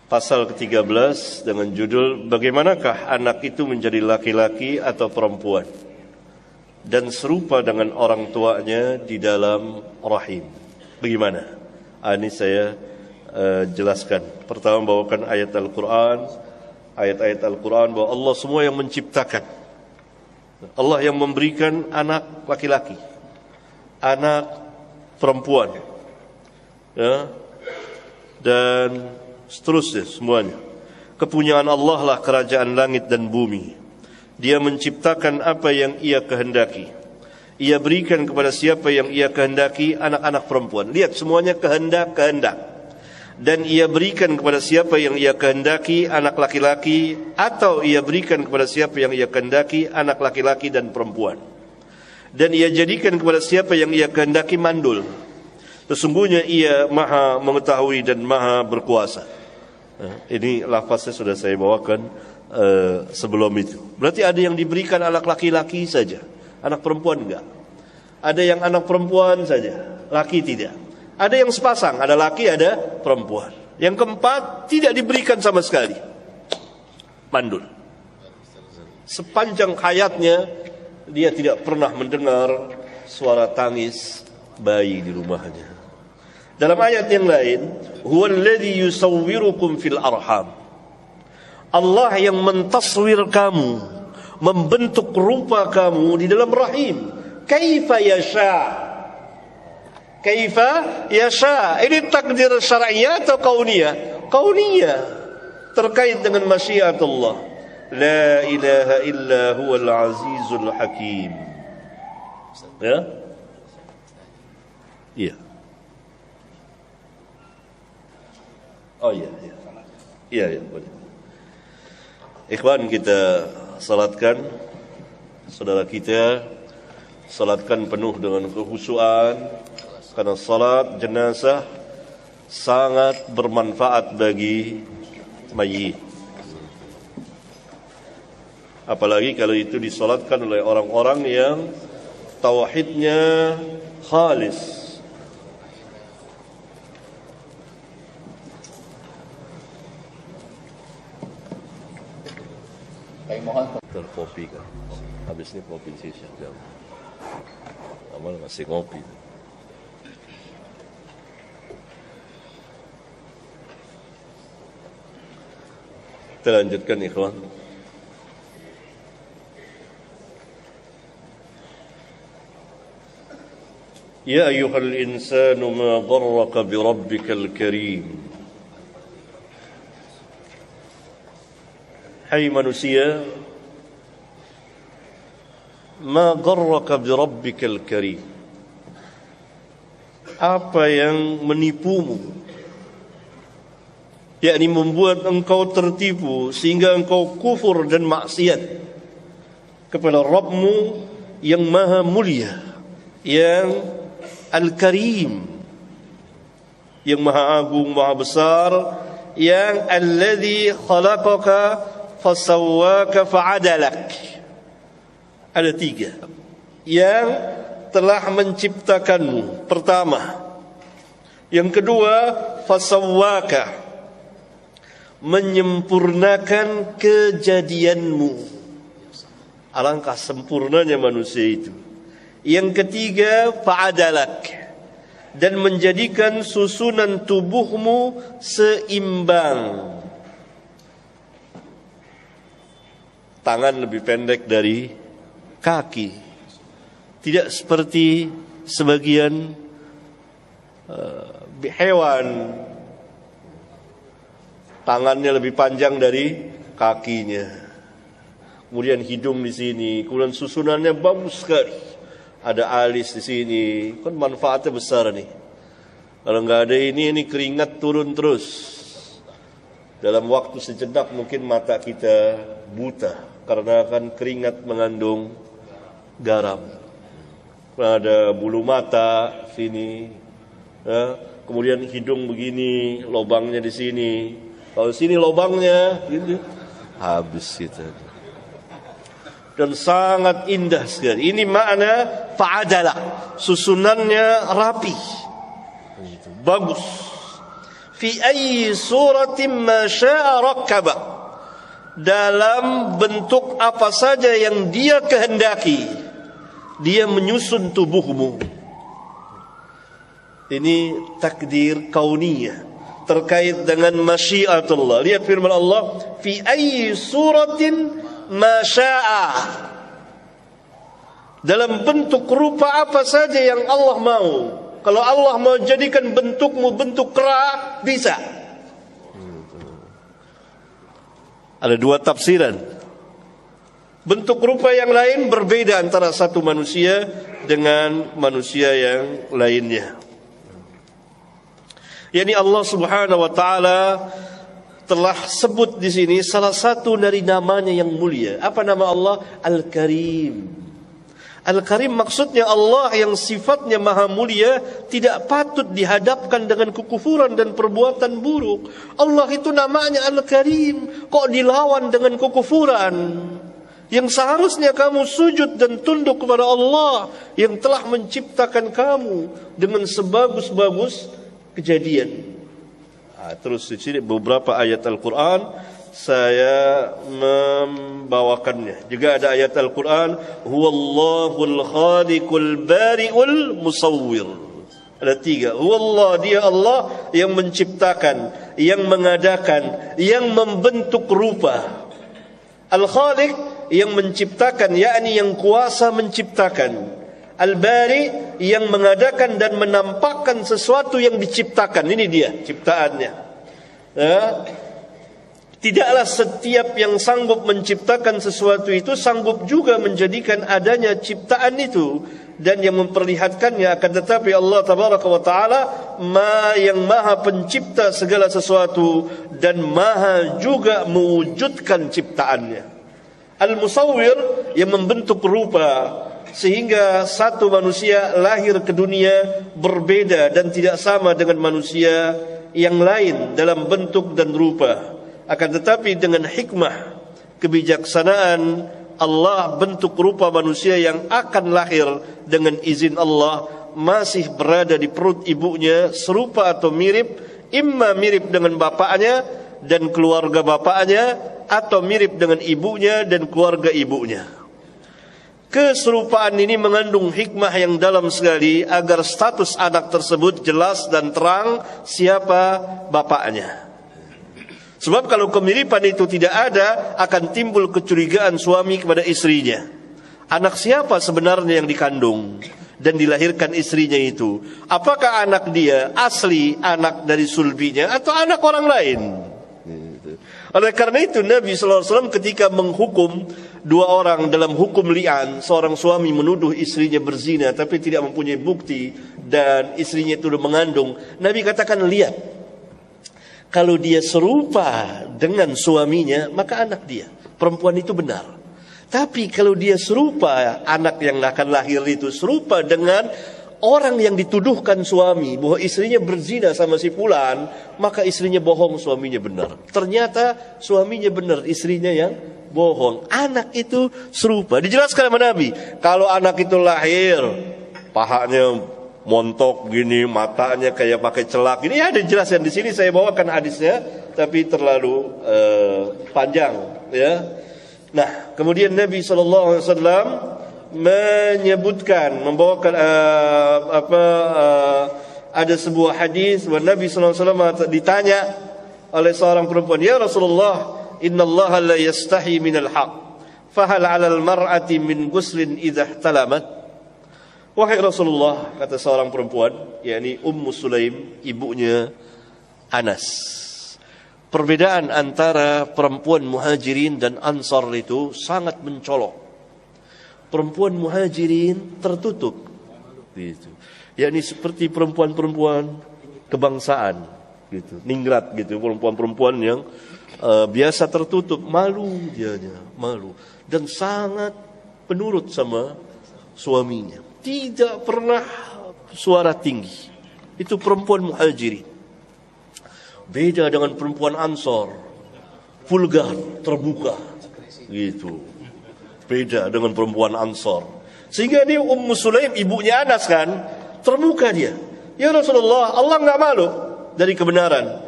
Pasal ke-13 dengan judul bagaimanakah anak itu menjadi laki-laki atau perempuan dan serupa dengan orang tuanya di dalam rahim. Bagaimana? Ini saya jelaskan. Pertama bawakan ayat Al-Quran, ayat-ayat Al-Quran bahwa Allah semua yang menciptakan. Allah yang memberikan anak laki-laki, anak perempuan, ya, dan seterusnya semuanya. Kepunyaan Allah lah kerajaan langit dan bumi. Dia menciptakan apa yang Ia kehendaki. Ia berikan kepada siapa yang Ia kehendaki anak-anak perempuan. Lihat semuanya kehendak. Dan Ia berikan kepada siapa yang Ia kehendaki anak laki-laki, atau Ia berikan kepada siapa yang Ia kehendaki anak laki-laki dan perempuan. Dan Ia jadikan kepada siapa yang Ia kehendaki mandul. Sesungguhnya Ia maha mengetahui dan maha berkuasa. Ini lafaznya sudah saya bawakan sebelum itu. Berarti ada yang diberikan anak laki-laki saja, anak perempuan enggak. Ada yang anak perempuan saja, laki tidak. Ada yang sepasang, ada laki ada perempuan. Yang keempat tidak diberikan sama sekali, mandul. Sepanjang hayatnya dia tidak pernah mendengar suara tangis bayi di rumahnya. Dalam ayat yang lain, huwallazi yusawwirukum fil arham. Allah yang mentaswir kamu, membentuk rupa kamu di dalam rahim. Kaifa yasha. Kaifa yasha. Ini takdir syar'iyah atau kauniyah? Kauniyah. Terkait dengan masyiatullah. La ilaha illa huwal azizul hakim. Ya? Iya. Oh iya. Iya, boleh. Ikhwan, kita salatkan saudara kita, salatkan penuh dengan kekhusyuan, karena salat jenazah sangat bermanfaat bagi mayit. Apalagi kalau itu disalatkan oleh orang-orang yang tauhidnya khalis. Kopi kan, habis ini kopi sih jam. Amal masih ngopi. Kita lanjutkan ikhwan. Ya ayyuhal insanu ma gharraka bi rabbikal karim Hai manusia, ma gharraka bi rabbikal karim. Apa yang menipumu, yakni membuat engkau tertipu sehingga engkau kufur dan maksiat kepada Rabbmu yang maha mulia, yang Al-Karim, yang maha agung, maha besar, yang alladzi khalaqaka fasawwaka fa'adalak. Ada 3 yang telah menciptakanmu. Pertama. Yang kedua, fasawwaka, menyempurnakan kejadianmu. Alangkah sempurnanya manusia itu. Yang ketiga, fa'adalak, dan menjadikan susunan tubuhmu seimbang. Tangan lebih pendek dari kaki, tidak seperti sebagian hewan, tangannya lebih panjang dari kakinya. Kemudian hidung di sini, kemudian susunannya bagus sekali. Ada alis di sini, kan manfaatnya besar nih. Kalau nggak ada ini keringat turun terus. Dalam waktu sejenak mungkin mata kita buta, karena kan keringat mengandung garam. Ada bulu mata sini, ya. Kemudian hidung begini, lubangnya di sini. Kalau sini lubangnya, gitu, habis kita. Dan sangat indah sekali. Ini makna fa'adala, susunannya rapi, bagus. Fi ayyi suratin ma syaa rakkaba, dalam bentuk apa saja yang dia kehendaki, dia menyusun tubuhmu. Ini takdir kauniyah terkait dengan masyiatullah. Lihat firman Allah, fi ayyi suratin ma syaa, dalam bentuk rupa apa saja yang Allah mau. Kalau Allah mau jadikan bentukmu bentuk kera, bisa. Ada 2 tafsiran. Bentuk rupa yang lain berbeda antara satu manusia dengan manusia yang lainnya. Yani Allah Subhanahu wa taala telah sebut di sini salah satu dari namanya yang mulia. Apa nama Allah? Al-Karim. Al-Karim maksudnya Allah yang sifatnya maha mulia tidak patut dihadapkan dengan kekufuran dan perbuatan buruk. Allah itu namanya Al-Karim, kok dilawan dengan kekufuran? Yang seharusnya kamu sujud dan tunduk kepada Allah yang telah menciptakan kamu dengan sebagus-bagus kejadian. Terus di sini beberapa ayat Al-Quran saya membawakannya. Juga ada ayat Al-Quran, huwallahul khaliqul bari'ul musawwir. Ada 3. Huwallah, dia Allah yang menciptakan, yang mengadakan, yang membentuk rupa. Al-Khaliq, yang menciptakan, yakni yang kuasa menciptakan. Al-Bari, yang mengadakan dan menampakkan sesuatu yang diciptakan. Ini dia ciptaannya. Ya. Tidaklah setiap yang sanggup menciptakan sesuatu itu sanggup juga menjadikan adanya ciptaan itu. Dan yang memperlihatkannya, akan tetapi Allah Tabaraka wa Ta'ala yang maha pencipta segala sesuatu dan maha juga mewujudkan ciptaannya. Al-Musawwir, yang membentuk rupa, sehingga satu manusia lahir ke dunia berbeda dan tidak sama dengan manusia yang lain dalam bentuk dan rupa. Akan tetapi dengan hikmah, kebijaksanaan Allah, bentuk rupa manusia yang akan lahir dengan izin Allah masih berada di perut ibunya serupa atau mirip, imma mirip dengan bapaknya dan keluarga bapaknya, atau mirip dengan ibunya dan keluarga ibunya. Keserupaan ini mengandung hikmah yang dalam sekali agar status anak tersebut jelas dan terang siapa bapaknya. Sebab kalau kemiripan itu tidak ada, akan timbul kecurigaan suami kepada istrinya. Anak siapa sebenarnya yang dikandung dan dilahirkan istrinya itu? Apakah anak dia asli anak dari sulbinya atau anak orang lain? Oleh karena itu Nabi SAW ketika menghukum dua orang dalam hukum li'an, seorang suami menuduh istrinya berzina tapi tidak mempunyai bukti dan istrinya itu sudah mengandung, Nabi katakan, lihat, kalau dia serupa dengan suaminya maka anak dia, perempuan itu benar. Tapi kalau dia serupa, anak yang akan lahir itu serupa dengan orang yang dituduhkan suami bahwa istrinya berzina sama si fulan, maka istrinya bohong, suaminya benar. Ternyata suaminya benar, istrinya yang bohong. Anak itu serupa. Dijelaskan sama Nabi, kalau anak itu lahir pahanya montok gini, matanya kayak pakai celak. Ini ada jelaskan di sini, saya bawakan hadisnya tapi terlalu panjang ya. Nah, kemudian Nabi SAW menyebutkan, membawakan ada sebuah hadis bahwa Nabi SAW ditanya oleh seorang perempuan, ya Rasulullah, inna Allah la yastahi minal haq, fahal 'alal mar'ati min ghuslin idza ihtalamat. Wahai Rasulullah, kata seorang perempuan, yakni Ummu Sulaim, ibunya Anas, perbedaan antara perempuan Muhajirin dan Ansar itu sangat mencolok. Perempuan Muhajirin tertutup, gitu. Yakni seperti perempuan-perempuan kebangsaan, gitu, ningrat, gitu, perempuan-perempuan yang biasa tertutup, malu dianya, malu, dan sangat penurut sama suaminya, tidak pernah suara tinggi. Itu perempuan Muhajirin. Beda dengan perempuan Ansar, vulgar, terbuka, gitu. Beda dengan perempuan Ansar. Sehingga dia Ummu Sulaim, ibunya Anas kan, terbuka dia. Ya Rasulullah, Allah enggak malu dari kebenaran.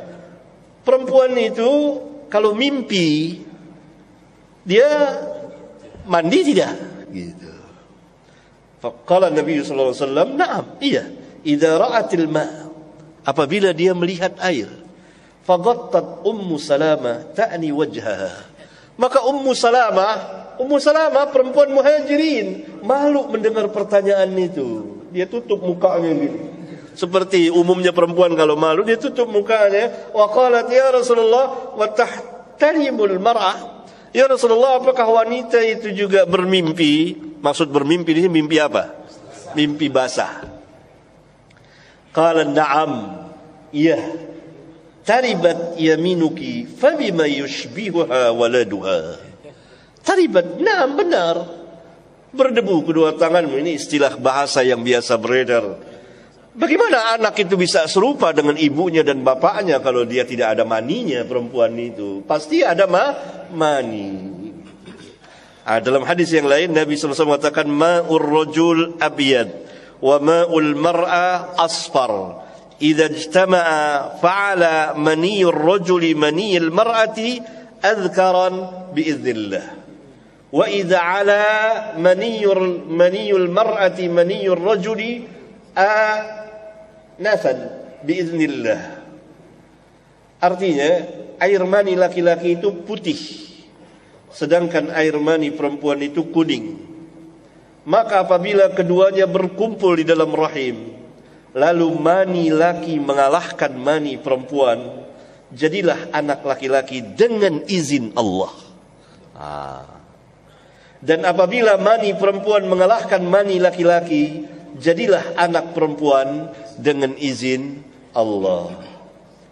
Perempuan itu kalau mimpi dia mandi tidak? Gitu. Faqala Nabi sallallahu alaihi wasallam, "Na'am, iya. Idza ra'atil ma'." Apabila dia melihat air. Faghattat Ummu Salamah ta'ni wajhaha. Maka Ummu Salamah perempuan Muhajirin malu mendengar pertanyaan itu. Dia tutup mukanya gitu. Seperti umumnya perempuan kalau malu, dia tutup mukanya. Wa qalat ya Rasulullah wa tahtalimul mar'ah. Ya Rasulullah, apakah wanita itu juga bermimpi? Maksud bermimpi ini mimpi apa? Mimpi basah. Qala na'am. Iya. Taribat yaminuki fabima yushbihuha waladuha. Taribat, nah benar, berdebu kedua tanganmu. Ini istilah bahasa yang biasa beredar. Bagaimana anak itu bisa serupa dengan ibunya dan bapaknya kalau dia tidak ada maninya? Perempuan itu pasti ada mani. Dalam hadis yang lain Nabi SAW mengatakan, ma'ur rajul abyad wa ma'ul mar'a asfar. Idza ijtama'a fa'ala maniyur rajuli maniyil mar'ati adhkaran biiznillah. Wa idza 'ala maniyul mar'ati maniyur rajuli nasan biiznillah. Artinya air mani laki-laki itu putih, sedangkan air mani perempuan itu kuning. Maka apabila keduanya berkumpul di dalam rahim, lalu mani laki mengalahkan mani perempuan, jadilah anak laki-laki dengan izin Allah. Dan apabila mani perempuan mengalahkan mani laki-laki, jadilah anak perempuan dengan izin Allah.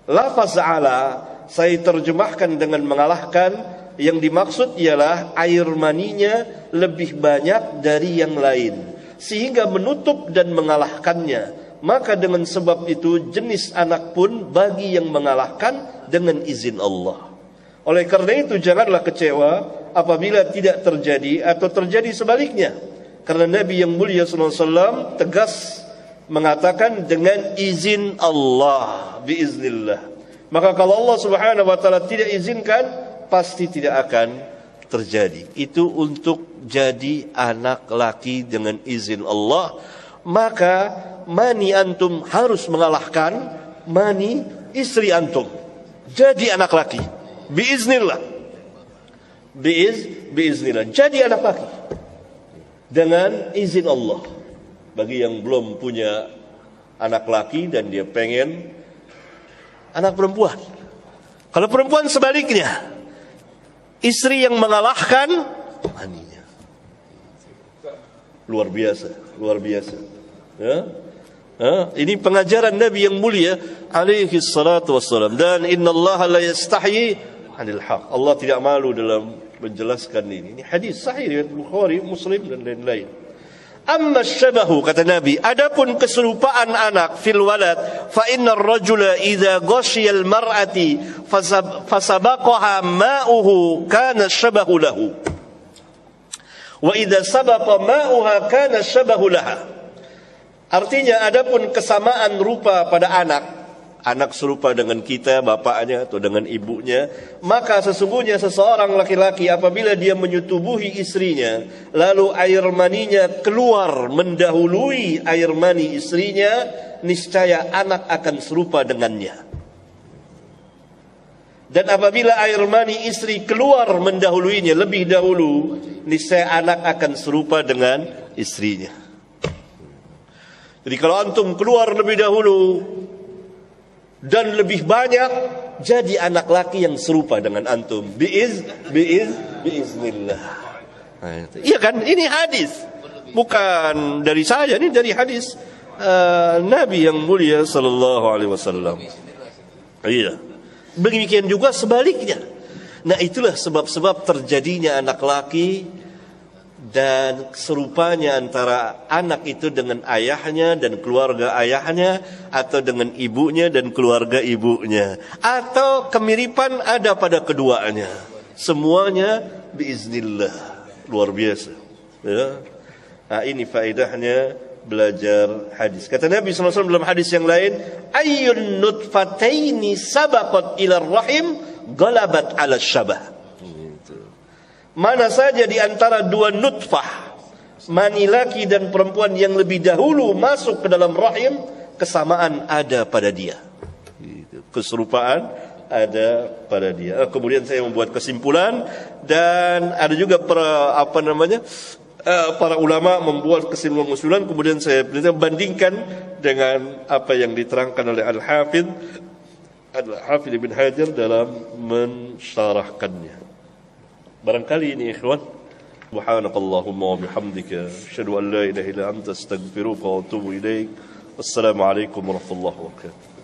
Lafaz ala saya terjemahkan dengan mengalahkan, yang dimaksud ialah air maninya lebih banyak dari yang lain, sehingga menutup dan mengalahkannya. Maka dengan sebab itu jenis anak pun bagi yang mengalahkan dengan izin Allah. Oleh karena itu janganlah kecewa apabila tidak terjadi atau terjadi sebaliknya. Karena Nabi yang mulia SAW tegas mengatakan dengan izin Allah, biiznillah. Maka kalau Allah Subhanahu wa taala tidak izinkan, pasti tidak akan terjadi. Itu untuk jadi anak laki dengan izin Allah. Maka mani antum harus mengalahkan mani istri antum. Jadi anak laki. Biiznillah. Biiznillah. Jadi anak laki. Dengan izin Allah. Bagi yang belum punya anak laki dan dia pengen anak perempuan. Kalau perempuan sebaliknya, istri yang mengalahkan maninya. Luar biasa, luar biasa. Ya? Ini pengajaran Nabi yang mulia alaihi salatu wassalam. Dan innallaha la yastahyi 'anil haq. Allah tidak malu dalam menjelaskan ini. Ini hadis sahih riwayat Bukhari, Muslim dan lain-lain. Amma syabahu, kata Nabi, adapun keserupaan anak fil walad, fa innar rajula idza ghashiya al mar'ati fasabaqaha ma'uhu kana syabahu lahu. Wa idza sabaqa ma'uha kana syabahu laha. Artinya adapun kesamaan rupa pada anak serupa dengan kita, bapaknya atau dengan ibunya, maka sesungguhnya seseorang laki-laki apabila dia menyetubuhi istrinya, lalu air maninya keluar mendahului air mani istrinya, niscaya anak akan serupa dengannya. Dan apabila air mani istri keluar mendahuluinya lebih dahulu, niscaya anak akan serupa dengan istrinya. Jadi kalau antum keluar lebih dahulu dan lebih banyak, jadi anak laki yang serupa dengan antum. Biiznillah. Iya kan? Ini hadis. Bukan dari saya, ini dari hadis Nabi yang mulia sallallahu alaihi wasallam. Iya. Demikian juga sebaliknya. Nah, itulah sebab-sebab terjadinya anak laki dan serupanya antara anak itu dengan ayahnya dan keluarga ayahnya, atau dengan ibunya dan keluarga ibunya, atau kemiripan ada pada keduanya. Semuanya biiznillah. Luar biasa. Ya. Nah, ini faedahnya belajar hadis. Kata Nabi SAW dalam hadis yang lain, ayyun nutfataini sabaqat ila rahim galabat ala syabah. Mana saja di antara dua nutfah, mani laki dan perempuan yang lebih dahulu masuk ke dalam rahim, kesamaan ada pada dia. Keserupaan ada pada dia. Kemudian saya membuat kesimpulan, dan ada juga para ulama membuat kesimpulan, kemudian saya bandingkan dengan apa yang diterangkan oleh Al-Hafidh Ibn Hajar dalam mensyarahkannya. Barangkali ini ikhwan, subhanakallahumma wa bihamdika asyhadu an la ilaha illa anta astaghfiruka wa atubu ilaik. Wassalamu alaikum warahmatullahi wabarakatuh.